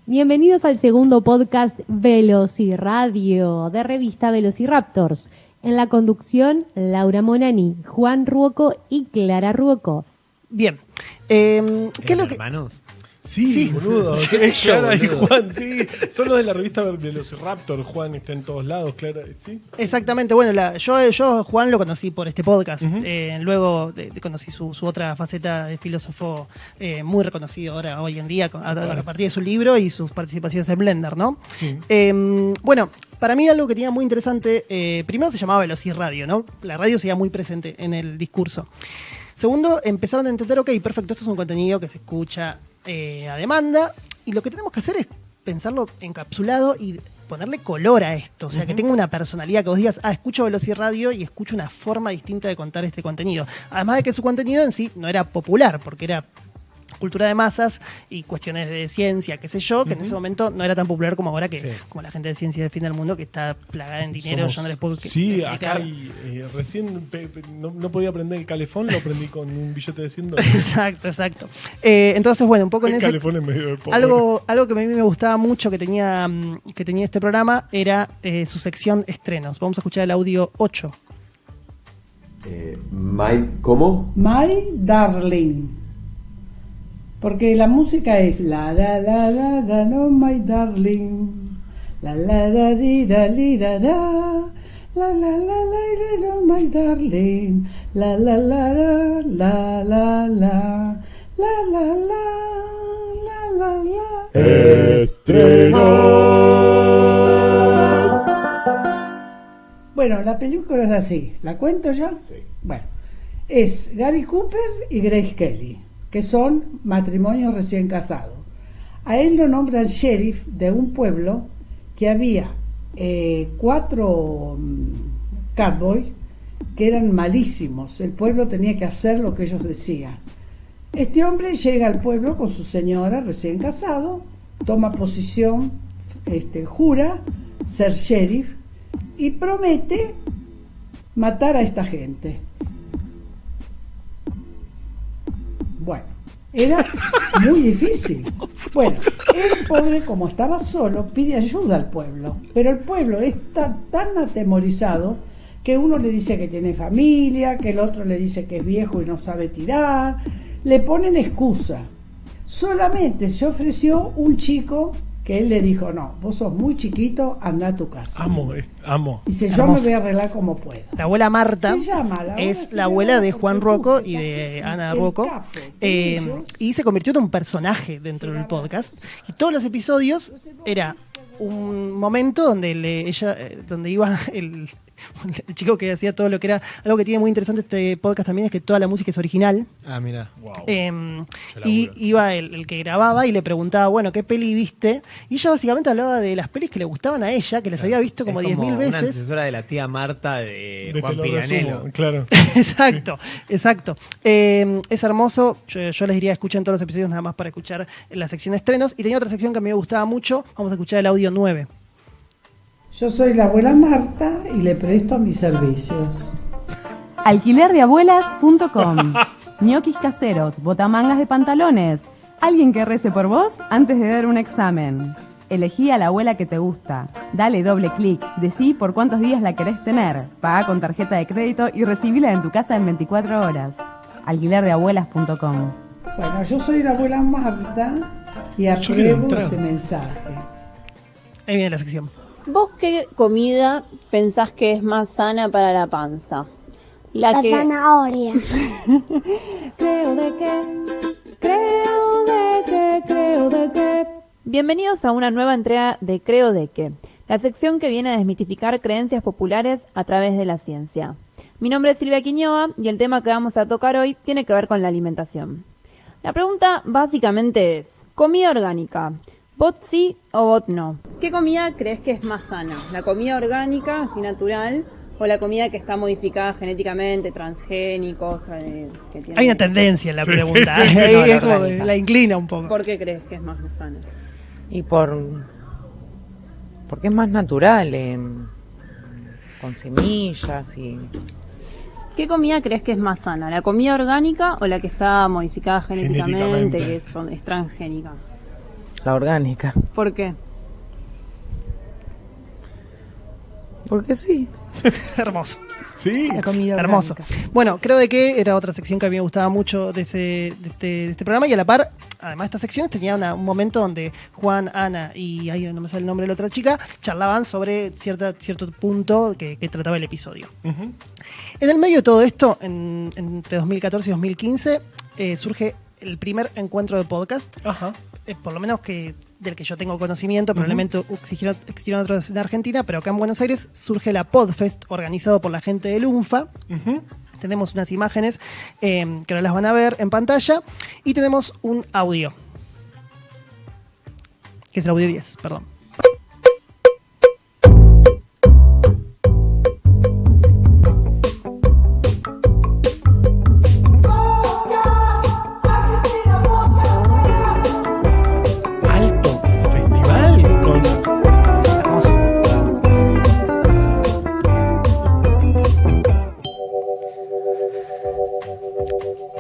Bienvenidos al segundo podcast Velociradio de revista Velociraptors. En la conducción, Laura Monani, Juan Ruoco y Clara Ruoco. Bien. ¿Qué es lo que...? ¿Hermanos? Sí, boludo. Es Clara y Juan, sí. Son los de la revista Velociraptor. Juan está en todos lados, Clara, ¿sí? Exactamente. Bueno, yo Juan lo conocí por este podcast. Luego conocí su otra faceta de filósofo muy reconocido hoy en día a partir de su libro y sus participaciones en Blender, ¿no? Sí. Bueno, para mí algo que tenía muy interesante, primero se llamaba Velociradio, ¿no? La radio se veía muy presente en el discurso. Segundo, empezaron a entender, ok, perfecto, esto es un contenido que se escucha a demanda, y lo que tenemos que hacer es pensarlo encapsulado y ponerle color a esto, o sea, que tenga una personalidad, que vos digas, escucho Velociradio y escucho una forma distinta de contar este contenido. Además de que su contenido en sí no era popular, porque era cultura de masas y cuestiones de ciencia, qué sé yo, que en ese momento no era tan popular como ahora, que como la gente de ciencia del fin del mundo, que está plagada en dinero. Yo no les puedo acá recién no podía prender el calefón, lo prendí con un billete de $100. Exacto. Entonces, bueno, un poco en ese... calefón en medio del pobre. Algo que a mí me gustaba mucho que tenía este programa era su sección estrenos. Vamos a escuchar el audio 8. ¿Cómo? My Darling. Porque la música es la la la la la no my darling. La la la li la li la la. La la la la la my darling. La la la la la la la. La la la la la. Estrenos. Bueno, la película es así. ¿La cuento ya? Sí. Bueno, es Gary Cooper y Grace Kelly, que son matrimonios recién casados. A él lo nombran sheriff de un pueblo que había 4 cowboys que eran malísimos. El pueblo tenía que hacer lo que ellos decían. Este hombre llega al pueblo con su señora recién casado, toma posición, jura ser sheriff y promete matar a esta gente. Bueno, era muy difícil. Bueno, el pobre, como estaba solo, pide ayuda al pueblo, pero el pueblo está tan atemorizado que uno le dice que tiene familia, que el otro le dice que es viejo y no sabe tirar, le ponen excusa. Solamente se ofreció un chico que él le dijo, no, vos sos muy chiquito, anda a tu casa. Amo. Dice, yo me voy a arreglar como pueda. La abuela Marta es la abuela de Juan Rocco y de Ana Rocco, y se convirtió en un personaje dentro del podcast. Y todos los episodios era un momento donde donde iba el chico que hacía todo lo que era. Algo que tiene muy interesante este podcast también es que toda la música es original. Ah, mira. Wow. Y iba el que grababa y le preguntaba, bueno, ¿qué peli viste? Y ella básicamente hablaba de las pelis que le gustaban a ella, que las había visto como 10.000 veces. Una antecesora de la tía Marta de Juan Piganello. Claro. Exacto. Es hermoso. Yo les diría, escuchen todos los episodios nada más para escuchar la sección de estrenos. Y tenía otra sección que a mí me gustaba mucho. Vamos a escuchar el audio 9. Yo soy la abuela Marta y le presto mis servicios. Alquilerdeabuelas.com. Ñoquis caseros, botamangas de pantalones. Alguien que rece por vos antes de dar un examen. Elegí a la abuela que te gusta. Dale doble clic. Decí por cuántos días la querés tener. Pagá con tarjeta de crédito y recibila en tu casa en 24 horas. Alquilerdeabuelas.com. Bueno, yo soy la abuela Marta y apruebo este mensaje. Ahí viene la sección. ¿Vos qué comida pensás que es más sana para la panza? La zanahoria. Creo de que. Bienvenidos a una nueva entrega de Creo de que, la sección que viene a desmitificar creencias populares a través de la ciencia. Mi nombre es Silvia Quiñoa y el tema que vamos a tocar hoy tiene que ver con la alimentación. La pregunta básicamente es, ¿comida orgánica? ¿Bot sí o bot no? ¿Qué comida crees que es más sana? ¿La comida orgánica, así natural, o la comida que está modificada genéticamente, transgénicos? Que tiene... Hay una tendencia en la pregunta. La inclina un poco. ¿Por qué crees que es más sana? Y porque es más natural, con semillas y... ¿Qué comida crees que es más sana? ¿La comida orgánica o la que está modificada genéticamente, que es transgénica? La orgánica. ¿Por qué? Porque sí. Hermoso. Sí. La comida hermoso. Orgánica. Bueno, creo de que era otra sección que a mí me gustaba mucho de este programa, y a la par, además de estas secciones, tenía un momento donde Juan, Ana y ahí no me sale el nombre de la otra chica, charlaban sobre cierto punto que trataba el episodio. Uh-huh. En el medio de todo esto, entre 2014 y 2015, surge el primer encuentro de podcast. Ajá. Por lo menos del que yo tengo conocimiento, probablemente existieron otros en Argentina, pero acá en Buenos Aires surge la Podfest, organizado por la gente del UNFA. Uh-huh. Tenemos unas imágenes que no las van a ver en pantalla, y tenemos un audio, que es el audio 10, perdón.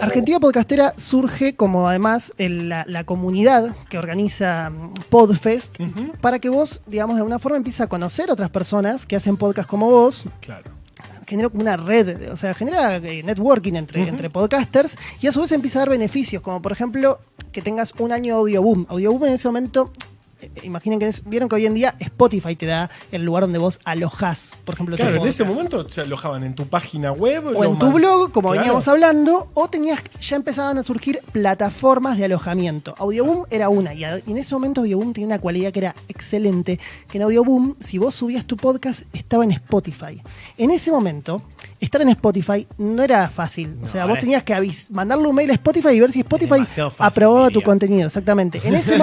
Argentina Podcastera surge como además la comunidad que organiza Podfest, para que vos, digamos, de alguna forma empieces a conocer otras personas que hacen podcast como vos. Claro. genera como una red, o sea, genera networking entre podcasters, y a su vez empieza a dar beneficios, como por ejemplo que tengas un año Audioboom. Audioboom en ese momento, imaginen que vieron que hoy en día Spotify te da el lugar donde vos alojás, por ejemplo. Claro, en ese momento se alojaban en tu página web o en tu blog, como veníamos hablando, o ya empezaban a surgir plataformas de alojamiento. Audioboom era una, y en ese momento Audioboom tenía una cualidad que era excelente, que en Audioboom, si vos subías tu podcast, estaba en Spotify. En ese momento, estar en Spotify no era fácil. O sea, vos tenías que mandarle un mail a Spotify y ver si Spotify aprobaba tu contenido. Exactamente. En ese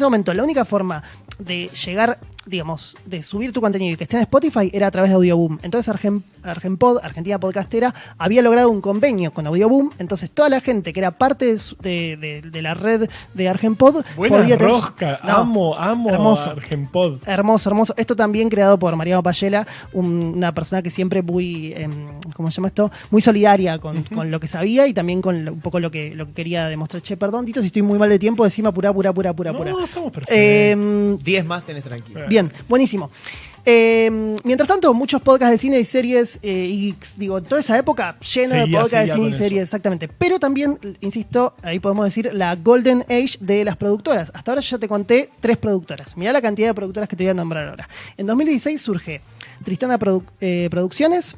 momento, la única forma de llegar, digamos, de subir tu contenido y que esté en Spotify era a través de Audioboom. Entonces Argenpod, Argentina Podcastera, había logrado un convenio con Audioboom. Entonces toda la gente que era parte de la red de Argenpod podía tener... amo hermoso, Argenpod. Hermoso. Esto también creado por Mariano Payela, una persona que siempre muy, ¿cómo se llama esto? Muy solidaria con lo que sabía y también con un poco lo que quería demostrar. Che, perdón, Tito, si estoy muy mal de tiempo, decime apurá. No, estamos perfectos. 10 más tenés tranquilo. Bien, buenísimo. Mientras tanto, muchos podcasts de cine y series, y digo, toda esa época lleno de podcasts de cine y series, exactamente. Pero también, insisto, ahí podemos decir la Golden Age de las productoras. Hasta ahora yo ya te conté 3 productoras. Mirá la cantidad de productoras que te voy a nombrar ahora. En 2016 surge Tristana Producciones,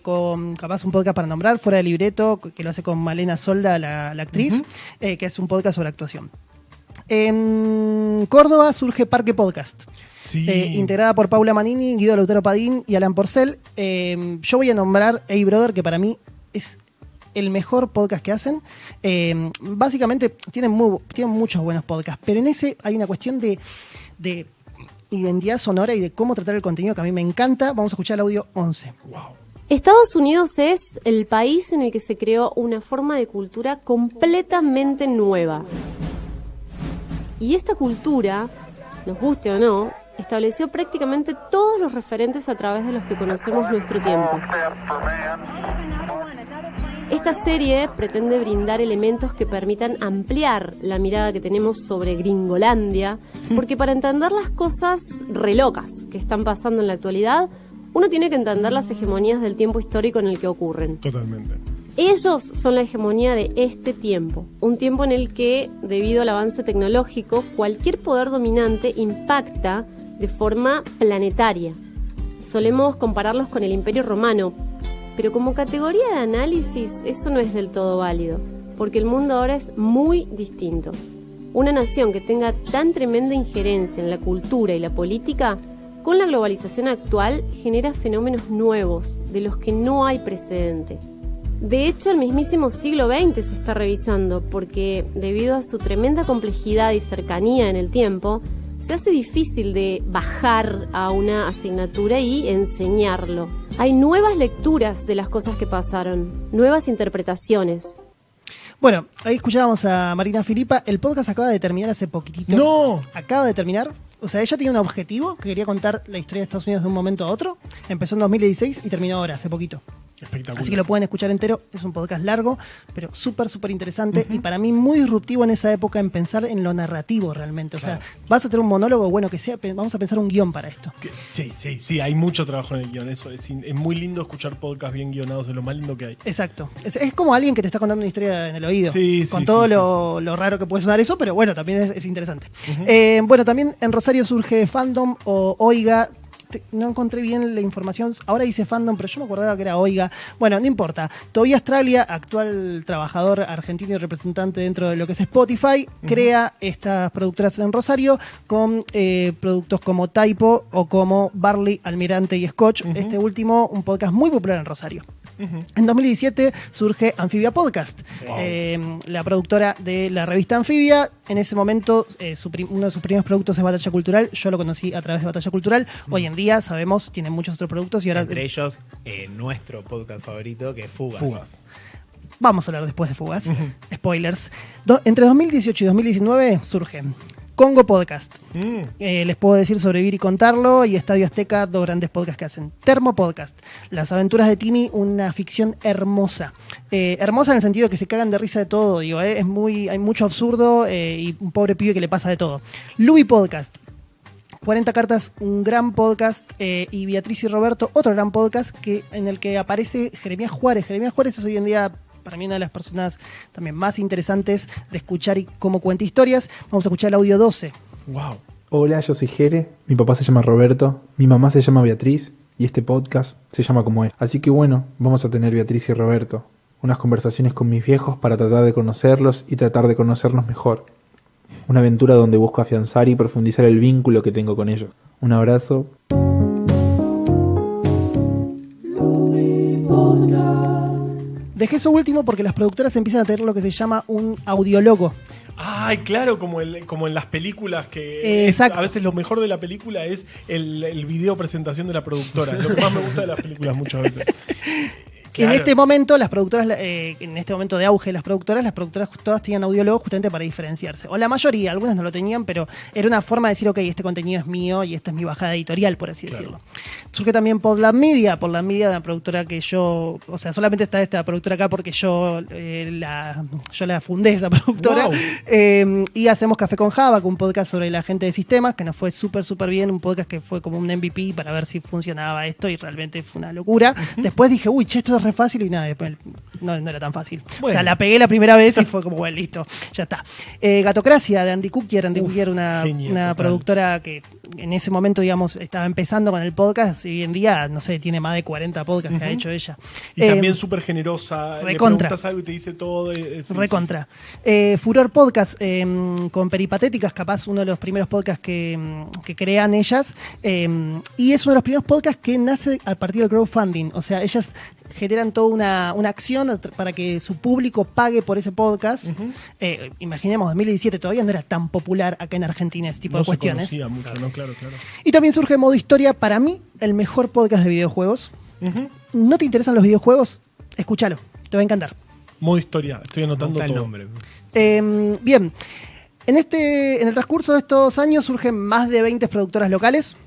con capaz un podcast para nombrar, Fuera de Libreto, que lo hace con Malena Solda, la actriz, que es un podcast sobre actuación. En Córdoba surge Parque Podcast, integrada por Paula Manini, Guido Lautaro Padín y Alan Porcel. Yo voy a nombrar Hey Brother, que para mí es el mejor podcast que hacen. Básicamente tienen muchos buenos podcasts, pero en ese hay una cuestión de identidad sonora y de cómo tratar el contenido que a mí me encanta. Vamos a escuchar el audio 11. Wow. Estados Unidos es el país en el que se creó una forma de cultura completamente nueva. Y esta cultura, nos guste o no, estableció prácticamente todos los referentes a través de los que conocemos nuestro tiempo. Esta serie pretende brindar elementos que permitan ampliar la mirada que tenemos sobre Gringolandia, porque para entender las cosas re locas que están pasando en la actualidad, uno tiene que entender las hegemonías del tiempo histórico en el que ocurren. Totalmente. Ellos son la hegemonía de este tiempo, un tiempo en el que, debido al avance tecnológico, cualquier poder dominante impacta de forma planetaria. Solemos compararlos con el Imperio Romano, pero como categoría de análisis eso no es del todo válido, porque el mundo ahora es muy distinto. Una nación que tenga tan tremenda injerencia en la cultura y la política, con la globalización actual genera fenómenos nuevos, de los que no hay precedente. De hecho, el mismísimo siglo XX se está revisando, porque debido a su tremenda complejidad y cercanía en el tiempo, se hace difícil de bajar a una asignatura y enseñarlo. Hay nuevas lecturas de las cosas que pasaron, nuevas interpretaciones. Bueno, ahí escuchábamos a Marina Filipa. El podcast acaba de terminar hace poquitito. ¡No! Acaba de terminar. O sea, ella tenía un objetivo, que quería contar la historia de Estados Unidos de un momento a otro. Empezó en 2016 y terminó ahora, hace poquito. Espectacular. Así que lo pueden escuchar entero. Es un podcast largo, pero súper interesante. Y para mí muy disruptivo en esa época en pensar en lo narrativo realmente. O sea, vas a tener un monólogo, bueno, que sea, vamos a pensar un guión para esto. Sí, hay mucho trabajo en el guión. Eso es muy lindo escuchar podcasts bien guionados, es lo más lindo que hay. Exacto. Es como alguien que te está contando una historia en el oído. Con todo lo raro que puede sonar eso, pero bueno, también es interesante. Bueno, también en Rosario surge Fandom o Oiga. No encontré bien la información. Ahora dice Fandom, pero yo me acordaba que era Oiga. Bueno, no importa. Tobías Traglia, actual trabajador argentino y representante dentro de lo que es Spotify, crea estas productoras en Rosario con productos como Typo o como Barley, Almirante y Scotch. Este último, un podcast muy popular en Rosario. En 2017 surge Anfibia Podcast, la productora de la revista Anfibia. En ese momento uno de sus primeros productos es Batalla Cultural. Yo lo conocí a través de Batalla Cultural. Hoy en día, sabemos, tienen muchos otros productos. Y ahora, entre ellos, nuestro podcast favorito, que es Fugas. Vamos a hablar después de Fugas. Spoilers. Entre 2018 y 2019 surge Congo Podcast. Les puedo decir Sobrevivir y Contarlo y Estadio Azteca, dos grandes podcasts que hacen. Termo Podcast, Las Aventuras de Timmy, una ficción hermosa. Hermosa en el sentido de que se cagan de risa de todo, digo, hay mucho absurdo y un pobre pibe que le pasa de todo. Luby Podcast, 40 Cartas, un gran podcast, y Beatriz y Roberto, otro gran podcast en el que aparece Jeremías Juárez. Jeremías Juárez es hoy en día, para mí, una de las personas también más interesantes de escuchar y cómo cuenta historias. Vamos a escuchar el audio 12. Wow. Hola, yo soy Jere, mi papá se llama Roberto, mi mamá se llama Beatriz y este podcast se llama como es. Así que bueno, vamos a tener Beatriz y Roberto, unas conversaciones con mis viejos para tratar de conocerlos y tratar de conocernos mejor. Una aventura donde busco afianzar y profundizar el vínculo que tengo con ellos. Un abrazo. Dejé eso último porque las productoras empiezan a tener lo que se llama un audiólogo. Ay, claro, como en las películas que a veces lo mejor de la película es el video presentación de la productora. Es lo que más me gusta de las películas muchas veces. Claro. En este momento, las productoras, en este momento de auge de las productoras todas tenían audiólogos justamente para diferenciarse. O la mayoría, algunas no lo tenían, pero era una forma de decir, ok, este contenido es mío y esta es mi bajada editorial, por así decirlo. Surge también Podlab Media, una productora que yo, o sea, solamente está esta productora acá porque yo la fundé, esa productora. Wow. Y hacemos Café con Java, un podcast sobre la gente de sistemas, que nos fue súper bien, un podcast que fue como un MVP para ver si funcionaba esto y realmente fue una locura. Después dije, uy, che, esto es re fácil y nada, después no era tan fácil. Bueno. O sea, la pegué la primera vez y fue como, bueno, listo, ya está. Gatocracia de Andy Cookier. Andy Cookier, una productora que en ese momento, digamos, estaba empezando con el podcast y hoy en día, no sé, tiene más de 40 podcasts que ha hecho ella. Y también súper generosa. Le preguntas algo y te dice todo. Recontra. Furor Podcast con Peripatéticas, capaz uno de los primeros podcasts que crean ellas. Y es uno de los primeros podcasts que nace a partir del crowdfunding. O sea, ellas generan toda una acción para que su público pague por ese podcast. Imaginemos, 2017 todavía no era tan popular acá en Argentina ese tipo de cuestiones. Se conocía mucho, ¿no? Claro. Y también surge Modo Historia, para mí, el mejor podcast de videojuegos. ¿No te interesan los videojuegos? Escúchalo, te va a encantar. Modo Historia, estoy anotando todo. El nombre. Bien, en el transcurso de estos años surgen más de 20 productoras locales.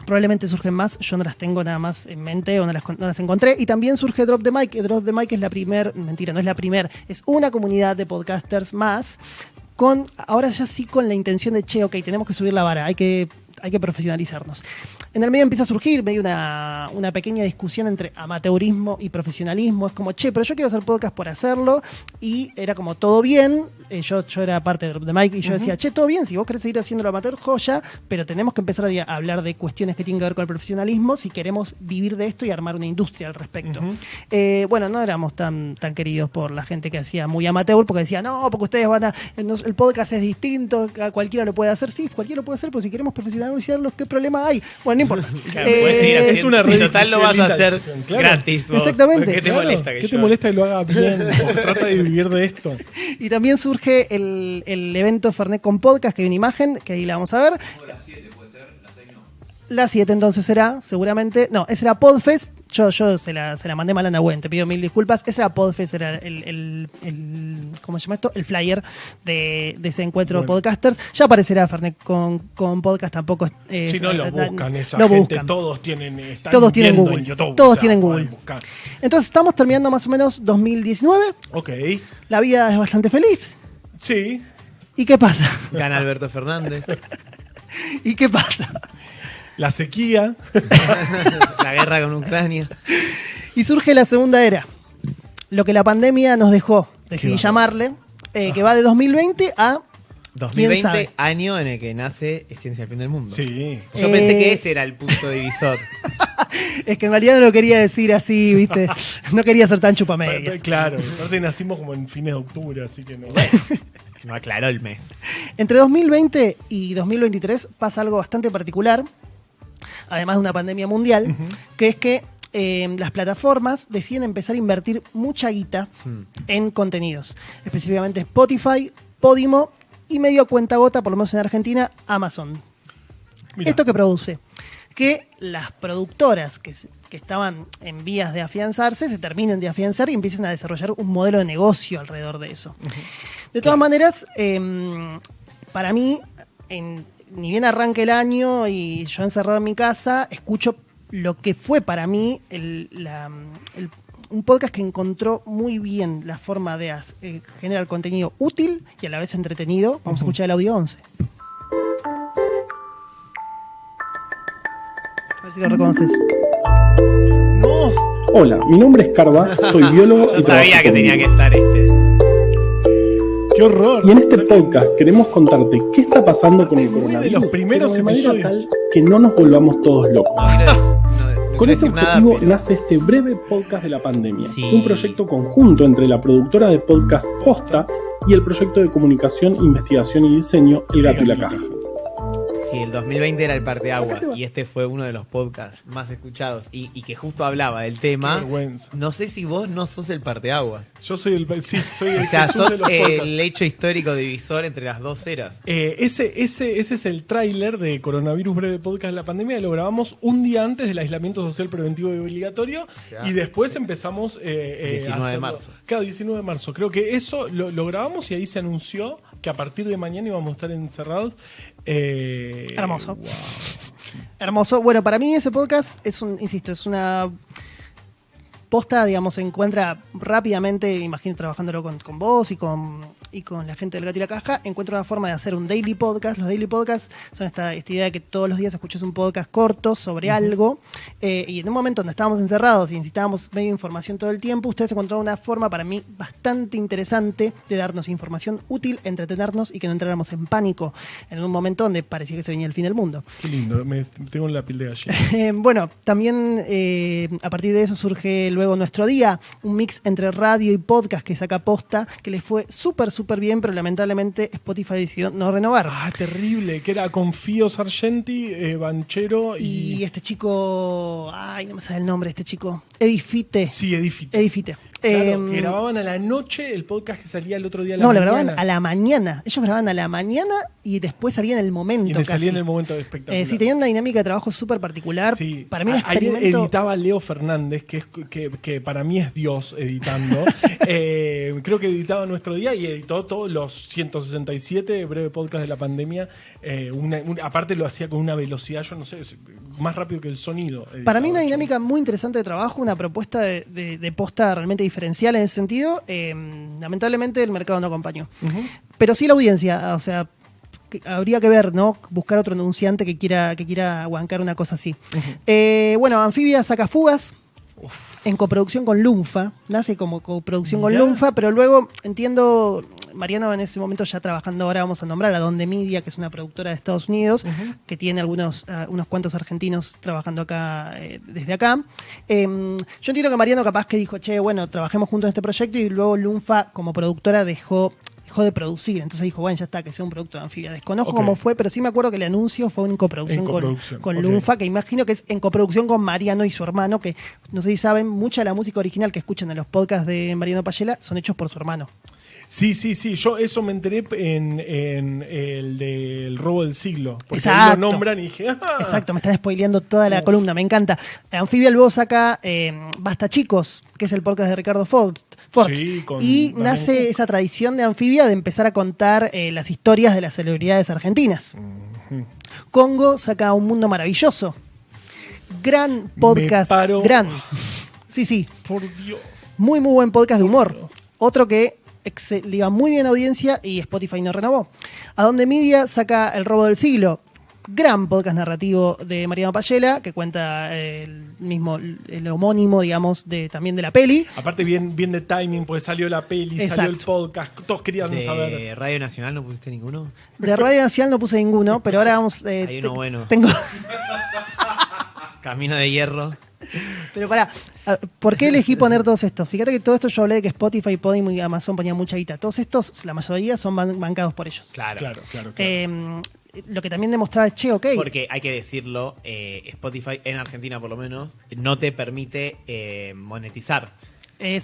Probablemente surgen más, yo no las tengo nada más en mente o no las encontré. Y también surge Drop the Mic. Drop the Mic es es una comunidad de podcasters más, ahora ya sí con la intención de, ok, tenemos que subir la vara, hay que profesionalizarnos. En el medio empieza a surgir una pequeña discusión entre amateurismo y profesionalismo. Es como, pero yo quiero hacer podcast por hacerlo. Y era como, todo bien. Yo era parte de Drop the Mic y yo decía, todo bien, si vos querés seguir haciéndolo amateur, joya, pero tenemos que empezar a hablar de cuestiones que tienen que ver con el profesionalismo si queremos vivir de esto y armar una industria al respecto. Bueno, no éramos tan queridos por la gente que hacía muy amateur, porque decía, no, porque ustedes el podcast es distinto, cualquiera lo puede hacer. Sí, cualquiera lo puede hacer, pero si queremos profesionalizarlos, ¿qué problema hay? Bueno, no importa. Claro, es una red. Total lo vas a hacer gratis. Vos. Exactamente. ¿Qué te molesta? ¿Qué te molesta que lo haga bien? Trata de vivir de esto. Y también surge el evento Fernet con Podcast, que hay una imagen, que ahí la vamos a ver. La 7 puede ser, la 6 no. La 7 entonces será, seguramente. No, esa era Podfest. Yo se la mandé mal a Nahuen, te pido mil disculpas. Ese era Podfest, era el ¿cómo se llama esto? El flyer de ese encuentro de podcasters. Ya aparecerá Fernet con Podcast, tampoco. Si no lo buscan, esa gente, buscan. Todos tienen Google. YouTube, todos tienen Google. Entonces estamos terminando más o menos 2019. Ok. La vida es bastante feliz. Sí. ¿Y qué pasa? Gana Alberto Fernández. ¿Y qué pasa? La sequía. La guerra con Ucrania. Y surge la segunda era. Lo que la pandemia nos dejó, decidí llamarle, que va de 2020 a... 2020, año en el que nace Ciencia al Fin del Mundo. Sí. Yo pensé que ese era el punto divisor. Es que en realidad no lo quería decir así, ¿viste? No quería ser tan chupamedias. Claro, aparte nacimos como en fines de octubre, así que no. No aclaró el mes. Entre 2020 y 2023 pasa algo bastante particular, además de una pandemia mundial, que es que las plataformas deciden empezar a invertir mucha guita en contenidos. Específicamente Spotify, Podimo y medio a cuentagota, por lo menos en Argentina, Amazon. Mirá. ¿Esto qué produce? Que las productoras que estaban en vías de afianzarse se terminen de afianzar y empiecen a desarrollar un modelo de negocio alrededor de eso. De todas maneras, para mí, ni bien arranque el año y yo encerrado en mi casa, escucho lo que fue para mí un podcast que encontró muy bien la forma de generar contenido útil y a la vez entretenido. Vamos a escuchar el audio 11. si lo reconoces. No. Hola, mi nombre es Carva, soy biólogo Yo y sabía que tenía que estar ¡Qué horror! Y en este podcast queremos contarte qué está pasando con el coronavirus, de los primeros pero de manera episodios. tal que no nos volvamos todos locos. Con ese objetivo nada, nace este breve podcast de la pandemia, Sí. un proyecto conjunto entre la productora de podcast Posta y el proyecto de comunicación, investigación y diseño El Gato y la Caja. Sí, el 2020 era el parteaguas y este fue uno de los podcasts más escuchados y que justo hablaba del tema. Qué vergüenza. No sé si vos no sos el parteaguas. Yo soy el O sea, Jesús sos de los podcasts. el hecho histórico divisor entre las dos eras. Ese es el tráiler de Coronavirus Breve Podcast de la Pandemia. Lo grabamos un día antes del aislamiento social preventivo y obligatorio. sea, Y después empezamos 19 a de hacerlo. marzo. Claro, 19 de marzo. Creo que eso lo grabamos y ahí se anunció que a partir de mañana íbamos a estar encerrados. Hermoso. Wow. Hermoso. Bueno, para mí ese podcast es es una Posta, digamos, se encuentra rápidamente, me imagino trabajándolo con vos y con la gente del Gato y la Caja, encuentra una forma de hacer un daily podcast. Los daily podcasts son esta idea de que todos los días escuches un podcast corto sobre algo, y en un momento donde estábamos encerrados y necesitábamos medio información todo el tiempo, ustedes encontraron una forma para mí bastante interesante de darnos información útil, entretenernos y que no entráramos en pánico en un momento donde parecía que se venía el fin del mundo. Qué lindo, tengo la piel de gallina. Bueno, también a partir de eso surge luego Nuestro Día, un mix entre radio y podcast que saca Posta, que les fue súper bien, pero lamentablemente Spotify decidió no renovar. Ah, terrible, que era con Fío Sargenti, Banchero y este chico, ay, no me sale el nombre de este chico, Edifite. Sí, Edifite. Edifite. Claro, que grababan a la noche el podcast que salía el otro día a la No, mañana. lo grababan a la mañana. Ellos grababan a la mañana y después salían en el momento. Y salía en el momento espectacular. Sí, tenían una dinámica de trabajo súper particular. Sí. Para mí un Ahí experimento... editaba Leo Fernández, que para mí es Dios editando. Creo que editaba Nuestro Día y editó todos los 167 breve podcast de la pandemia. Aparte lo hacía con una velocidad, yo no sé, más rápido que el sonido. Para mí una dinámica muy interesante de trabajo, una propuesta de Posta realmente diferencial en ese sentido. Lamentablemente el mercado no acompañó. Pero sí la audiencia, o sea, habría que ver, ¿no? Buscar otro anunciante que quiera aguantar una cosa así. Bueno, Anfibia saca Fugas. En coproducción con Lunfa, nace como coproducción con Lunfa, pero luego entiendo, Mariano en ese momento ya trabajando, ahora vamos a nombrar a Donde Media, que es una productora de Estados Unidos, que tiene unos cuantos argentinos trabajando acá, desde acá. Yo entiendo que Mariano capaz que dijo, che, bueno, trabajemos juntos en este proyecto, y luego Lunfa como productora dejó de producir, entonces dijo, bueno, ya está, que sea un producto de Anfibia. Desconozco cómo fue, pero sí me acuerdo que el anuncio fue en coproducción con Lunfa, que imagino que es en coproducción con Mariano y su hermano, que no sé si saben, mucha de la música original que escuchan en los podcasts de Mariano Payela son hechos por su hermano. Sí, yo eso me enteré en el del robo del siglo, porque Exacto. ahí lo nombran y dije, Exacto, me están spoileando toda la columna, me encanta. Anfibia luego saca Basta Chicos, que es el podcast de Ricardo Ford. Sí, y nace esa tradición de Anfibia de empezar a contar las historias de las celebridades argentinas. Congo saca Un Mundo Maravilloso. Gran podcast. Gran. Sí. Por Dios. Muy buen podcast de humor. Otro que le iba muy bien a audiencia y Spotify no renovó. A Donde Media saca El Robo del Siglo. Gran podcast narrativo de Mariano Payela, que cuenta el homónimo, digamos, también de la peli. Aparte bien de timing, porque salió la peli, Exacto. salió el podcast, todos querían saber. ¿De Radio Nacional no pusiste ninguno? De Radio Nacional no puse ninguno, pero ahora vamos... Hay uno bueno. Tengo... Camino de Hierro. Pero pará, ¿por qué elegí poner todos estos? Fíjate que todo esto yo hablé de que Spotify, Podimo y Amazon ponían mucha guita. Todos estos, la mayoría son bancados por ellos. Claro. Lo que también demostraba es, Porque hay que decirlo, Spotify en Argentina por lo menos no te permite monetizar.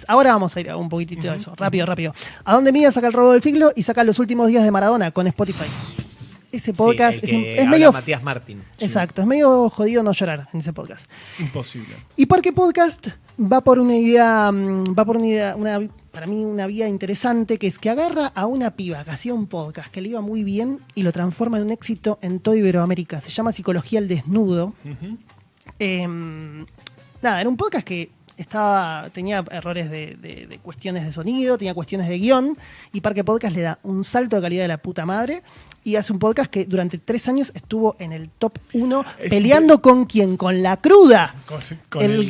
Ahora vamos a ir a un poquitito de eso, rápido. ¿A Donde Media saca El Robo del Siglo y saca Los Últimos Días de Maradona con Spotify? Ese podcast es medio... Matías Martín. Exacto, es medio jodido no llorar en ese podcast. Imposible. Y Parque Podcast va por una idea, para mí una vía interesante, que es que agarra a una piba que hacía un podcast que le iba muy bien y lo transforma en un éxito en toda Iberoamérica. Se llama Psicología al Desnudo. Era un podcast que tenía errores de cuestiones de sonido, tenía cuestiones de guión, y Parque Podcast le da un salto de calidad de la puta madre, y hace un podcast que durante 3 años estuvo en el top 1, peleando ¿con quién? Con La Cruda. Con el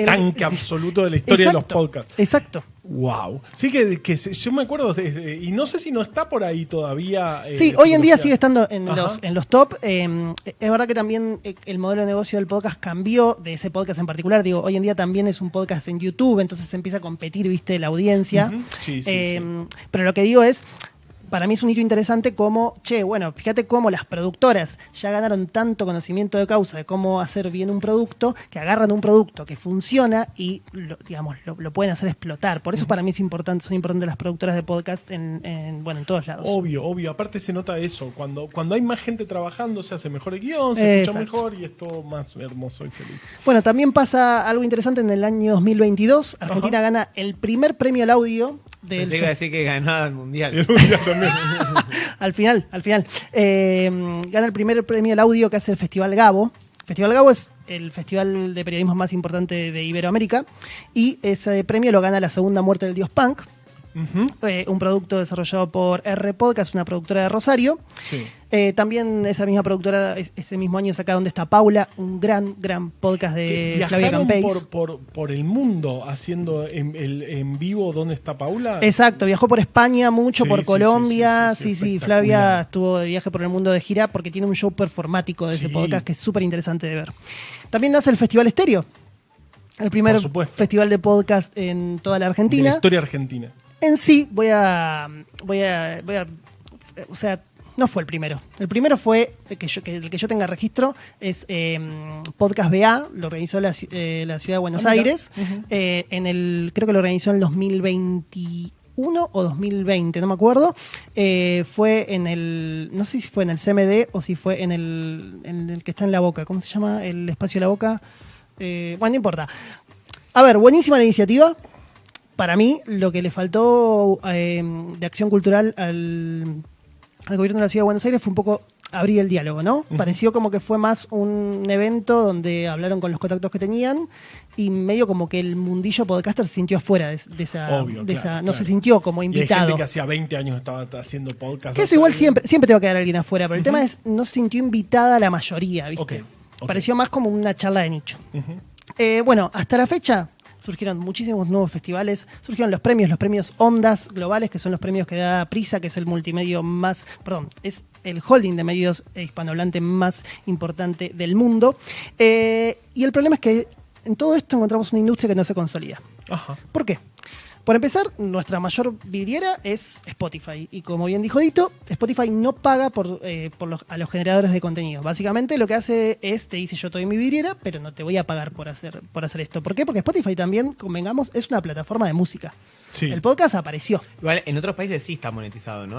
tanque absoluto de la historia de los podcasts. Exacto. Wow. Sí, que yo me acuerdo, y no sé si no está por ahí todavía. Sí, hoy en día sigue estando en los top. Es verdad que también el modelo de negocio del podcast cambió, de ese podcast en particular. Digo, hoy en día también es un podcast en YouTube, entonces se empieza a competir, viste, la audiencia. Sí. Pero lo que digo es, para mí es un hito interesante como, fíjate cómo las productoras ya ganaron tanto conocimiento de causa de cómo hacer bien un producto, que agarran un producto que funciona y lo pueden hacer explotar. Por eso para mí son importantes las productoras de podcast en todos lados. Obvio. Aparte se nota eso. Cuando hay más gente trabajando, se hace mejor el guión, se escucha mejor y es todo más hermoso y feliz. Bueno, también pasa algo interesante en el año 2022. Argentina gana el primer premio al audio del... Pensé que iba a decir que ganaba el Mundial. El Mundial también. Al final. Gana el primer premio al audio que hace el Festival Gabo. Festival Gabo es el festival de periodismo más importante de Iberoamérica, y ese premio lo gana La Segunda Muerte del Dios Punk, un producto desarrollado por R Podcast, una productora de Rosario. Sí. También esa misma productora ese mismo año saca Donde está Paula, un gran podcast de Flavia Campés. Por el mundo haciendo en vivo Donde está Paula. Exacto, viajó por España mucho, por Colombia. Sí, Flavia estuvo de viaje por el mundo de gira porque tiene un show performático de ese podcast que es súper interesante de ver. También nace el Festival Estéreo, el primer festival de podcast en toda la Argentina. De la historia argentina. En sí, o sea, no fue el primero. El primero fue, el que yo tenga registro, es Podcast BA, lo organizó la Ciudad de Buenos Aires. Creo que lo organizó en el 2021 o 2020, no me acuerdo. Fue no sé si fue en el CMD o si fue en el que está en La Boca. ¿Cómo se llama? El espacio de La Boca. No importa. A ver, buenísima la iniciativa. Para mí, lo que le faltó de acción cultural al gobierno de la Ciudad de Buenos Aires fue un poco abrir el diálogo, ¿no? Pareció como que fue más un evento donde hablaron con los contactos que tenían y medio como que el mundillo podcaster se sintió afuera de esa no se sintió como invitado. Y hay gente que hacía 20 años estaba haciendo podcast. Que eso igual siempre te va a quedar alguien afuera, pero el tema es no se sintió invitada la mayoría, ¿viste? Okay. Pareció más como una charla de nicho. Hasta la fecha surgieron muchísimos nuevos festivales, surgieron los premios Ondas Globales, que son los premios que da Prisa, que es el multimedio es el holding de medios hispanohablante más importante del mundo. Y el problema es que en todo esto encontramos una industria que no se consolida. ¿Por qué? Por empezar, nuestra mayor vidriera es Spotify. Y como bien dijo Dito, Spotify no paga a los generadores de contenido. Básicamente lo que hace es, te dice yo te doy mi vidriera, pero no te voy a pagar por hacer esto. ¿Por qué? Porque Spotify también, convengamos, es una plataforma de música. Sí. El podcast apareció. Igual en otros países sí está monetizado, ¿no?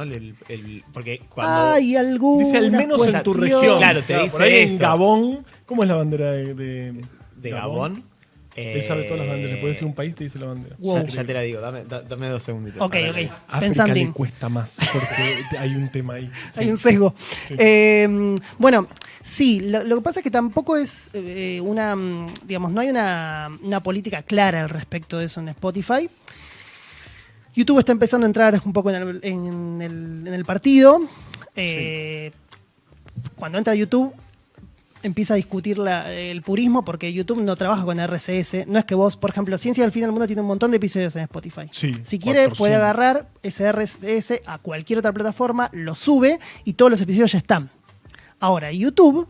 Porque cuando... Hay algunas dice al menos en tu región. Claro, te dice por ahí eso. En Gabón, ¿cómo es la bandera de Gabón? Él sabe todas las banderas. Le puede decir un país, te dice la bandera. Wow. Ya te la digo, dame 2 segunditos. Ok. África le cuesta más porque hay un tema ahí. Sí. Hay un sesgo. Sí. Sí, lo que pasa es que tampoco es no hay una política clara al respecto de eso en Spotify. YouTube está empezando a entrar un poco en el partido. Cuando entra YouTube empieza a discutir el purismo porque YouTube no trabaja con RSS. No es que vos, por ejemplo, Ciencia del Fin del Mundo tiene un montón de episodios en Spotify. Sí, si quiere, puede agarrar ese RSS a cualquier otra plataforma, lo sube y todos los episodios ya están. Ahora, YouTube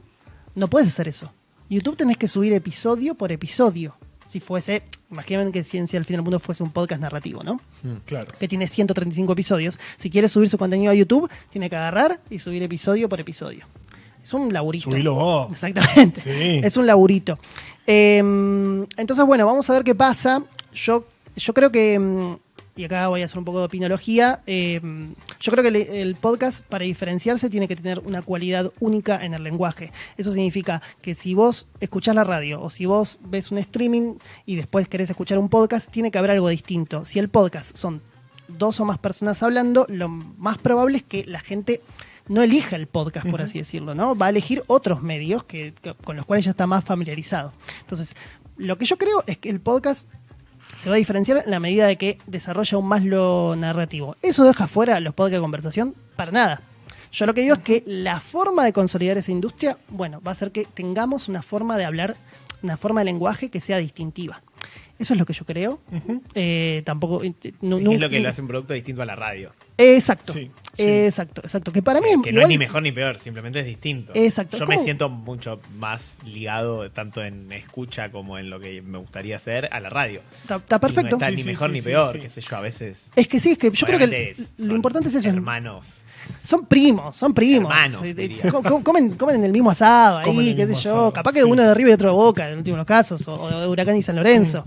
no puedes hacer eso. YouTube tenés que subir episodio por episodio. Si fuese, imaginen que Ciencia del Fin del Mundo fuese un podcast narrativo, ¿no? Claro. Que tiene 135 episodios. Si quiere subir su contenido a YouTube, tiene que agarrar y subir episodio por episodio. Es un laburito. Subilo vos. Exactamente. Sí. Es un laburito. Entonces, bueno, vamos a ver qué pasa. Yo creo que, y acá voy a hacer un poco de opinología, yo creo que el podcast, para diferenciarse, tiene que tener una cualidad única en el lenguaje. Eso significa que si vos escuchás la radio o si vos ves un streaming y después querés escuchar un podcast, tiene que haber algo distinto. Si el podcast son 2 o más personas hablando, lo más probable es que la gente no elija el podcast, por así decirlo, ¿no? Va a elegir otros medios con los cuales ya está más familiarizado. Entonces, Lo que yo creo es que el podcast se va a diferenciar en la medida de que desarrolla aún más lo narrativo. ¿Eso deja fuera los podcasts de conversación? Para nada. Yo lo que digo es que la forma de consolidar esa industria, bueno, va a ser que tengamos una forma de hablar, una forma de lenguaje que sea distintiva. Eso es lo que yo creo. Tampoco. Es lo que le hace un producto distinto a la radio. Exacto. Sí. Exacto. Que para mí que igual, no es ni mejor ni peor, simplemente es distinto. Exacto. Yo me siento mucho más ligado, tanto en escucha como en lo que me gustaría hacer, a la radio. Está perfecto. No está ni mejor ni peor, qué sé yo, a veces. Es que sí, es que yo creo que lo importante es eso. Hermanos. Son primos. Hermanos, comen en el mismo asado ahí, qué sé yo. Capaz que uno de River y otro de Boca, en los últimos casos, o de Huracán y San Lorenzo.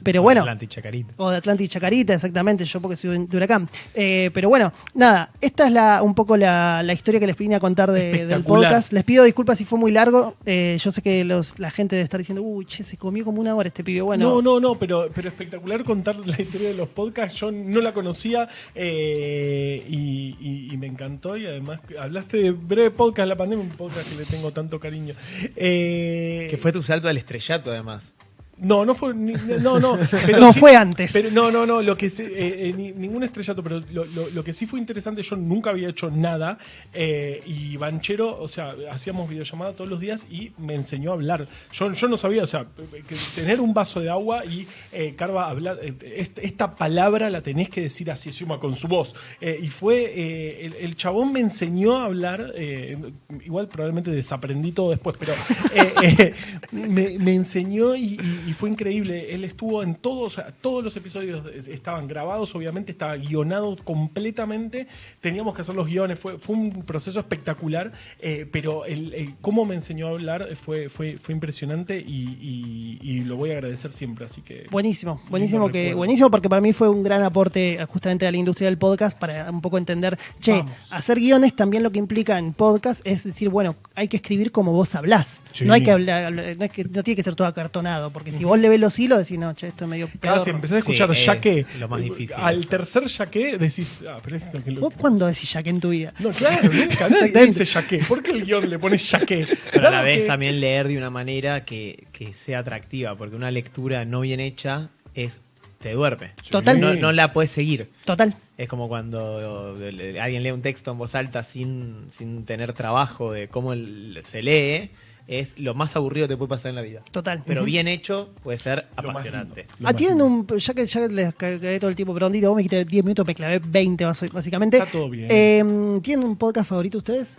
Pero bueno. Atlanta y Chacarita. O de Atlanta y Chacarita, exactamente, yo porque soy de Huracán. Pero bueno, nada, esta es un poco la historia que les vine a contar del podcast. Les pido disculpas si fue muy largo. Yo sé que la gente debe estar diciendo, uy, che, se comió como 1 hora este pibe. Bueno. No, pero espectacular contar la historia de los podcasts. Yo no la conocía y me encantó. Y además hablaste de Breve Podcast, la pandemia, un podcast que le tengo tanto cariño. Que fue tu salto al estrellato, además. No fue. No. Pero no, sí, fue antes. Pero no. Lo que ningún estrellato, pero lo que sí fue interesante, yo nunca había hecho nada. Y Banchero, o sea, hacíamos videollamada todos los días y me enseñó a hablar. Yo no sabía, o sea, que tener un vaso de agua y Carva hablar. Esta palabra la tenés que decir así, con su voz. Y fue. El chabón me enseñó a hablar. Igual probablemente desaprendí todo después, pero me enseñó y fue increíble. Él estuvo en todos, o sea, todos los episodios estaban grabados, obviamente estaba guionado completamente, teníamos que hacer los guiones, fue un proceso espectacular, pero cómo me enseñó a hablar fue impresionante y lo voy a agradecer siempre, así que... Buenísimo porque para mí fue un gran aporte justamente a la industria del podcast para un poco entender, hacer guiones también lo que implica en podcast es decir, bueno, hay que escribir como vos hablás, sí. No hay que hablar, no tiene que ser todo acartonado, porque si vos le ves los hilos, decís, no, che, esto es medio peor. Si empezás a escuchar yaque, lo más difícil. Al tercer yaque decís, pero esto que ¿Vos cuándo decís yaque en tu vida? No, claro, nunca nadie dice yaque. ¿Por qué el guión le pones yaque? Pero a la vez también leer de una manera que sea atractiva, porque una lectura no bien hecha te duerme. Total. No la puedes seguir. Total. Es como cuando alguien lee un texto en voz alta sin tener trabajo de cómo se lee. Es lo más aburrido que te puede pasar en la vida. Total. Pero bien hecho puede ser apasionante. Tienen ya que les cagué todo el tiempo, perdón, vos me dijiste 10 minutos, me clavé 20 básicamente. Está todo bien. ¿Tienen un podcast favorito ustedes?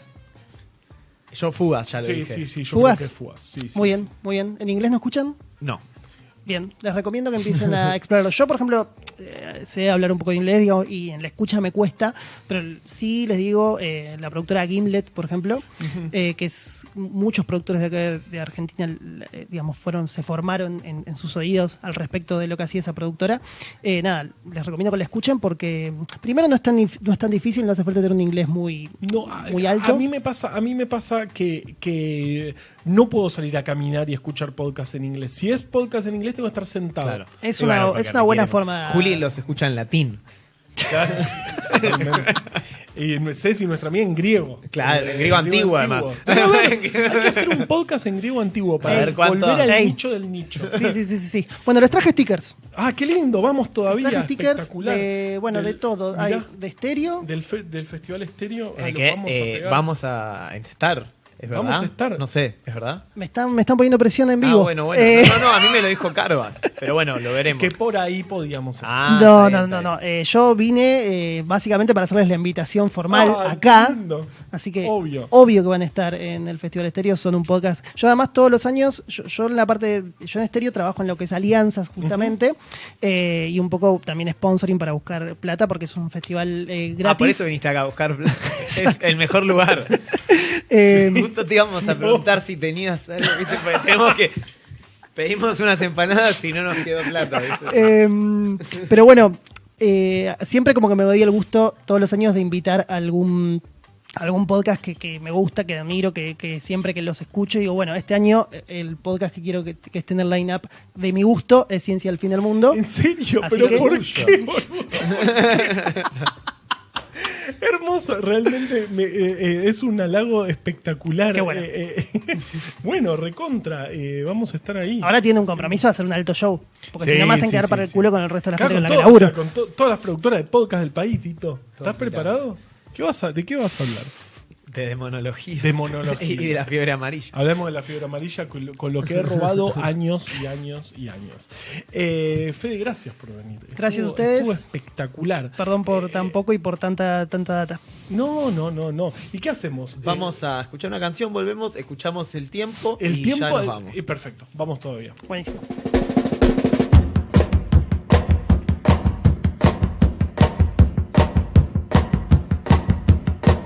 Yo Fugas, ya lo dije. Sí, yo ¿Fugas? creo que Fugas. Sí, muy bien. ¿En inglés no escuchan? No. Bien, les recomiendo que empiecen a explorarlo. Yo, por ejemplo, sé hablar un poco de inglés, digo, y en la escucha me cuesta, pero sí les digo, la productora Gimlet, por ejemplo, que es muchos productores de acá de Argentina, digamos, se formaron en sus oídos al respecto de lo que hacía esa productora. Nada, les recomiendo que la escuchen porque, primero, no es tan difícil, no hace falta tener un inglés muy alto. A mí me pasa que no puedo salir a caminar y escuchar podcast en inglés. Si es podcast en inglés, tengo que estar sentado. Claro. Es una buena forma. Juli los escucha en latín. Claro. Y Ceci, nuestra amiga, en griego. Claro, en griego antiguo, además. Hay que hacer un podcast en griego antiguo para ver volver al nicho del nicho. Sí. Bueno, les traje stickers. Ah, qué lindo, vamos todavía. Les traje stickers, de todo. Hay de estéreo. Del Festival Estéreo. Vamos a estar. ¿Es verdad? Vamos a estar. No sé, ¿es verdad? Me están poniendo presión en vivo. Bueno. No, a mí me lo dijo Carva. Pero bueno, lo veremos. Que por ahí podíamos estar. No. Yo vine básicamente para hacerles la invitación formal acá. Lindo. Así que obvio que van a estar en el Festival Estéreo. Son un podcast. Yo además todos los años, yo en la parte yo en Estéreo trabajo en lo que es alianzas justamente. Y un poco también sponsoring para buscar plata porque es un festival gratis. Por eso viniste acá a buscar plata. Es el mejor lugar. Justo te íbamos a preguntar si tenías algo, ¿viste? Porque pedimos unas empanadas y no nos quedó plata, ¿viste? Pero bueno, siempre como que me doy el gusto todos los años de invitar a algún podcast que me gusta, que admiro, que siempre que los escucho digo, bueno, este año el podcast que quiero que esté en el line-up de mi gusto es Ciencia del Fin del Mundo. ¿En serio? ¿Pero por qué? Hermoso, realmente es un halago espectacular. Qué bueno. Bueno, recontra, vamos a estar ahí. Ahora tiene un compromiso de hacer un alto show, porque si no me hacen quedar para el culo con el resto de la gente con la que todo, laburo. o sea, con todas las productoras de podcast del país, Tito. ¿Estás preparado? ¿De qué vas a hablar? De demonología. Demonología. Y de la fiebre amarilla. Hablemos de la fiebre amarilla con lo que he robado años y años y años. Fede, gracias por venir. Gracias a ustedes. Estuvo espectacular. Perdón por tan poco y por tanta data. No. ¿Y qué hacemos? Vamos a escuchar una canción, volvemos, escuchamos el tiempo ya nos vamos. Perfecto, vamos todavía. Buenísimo.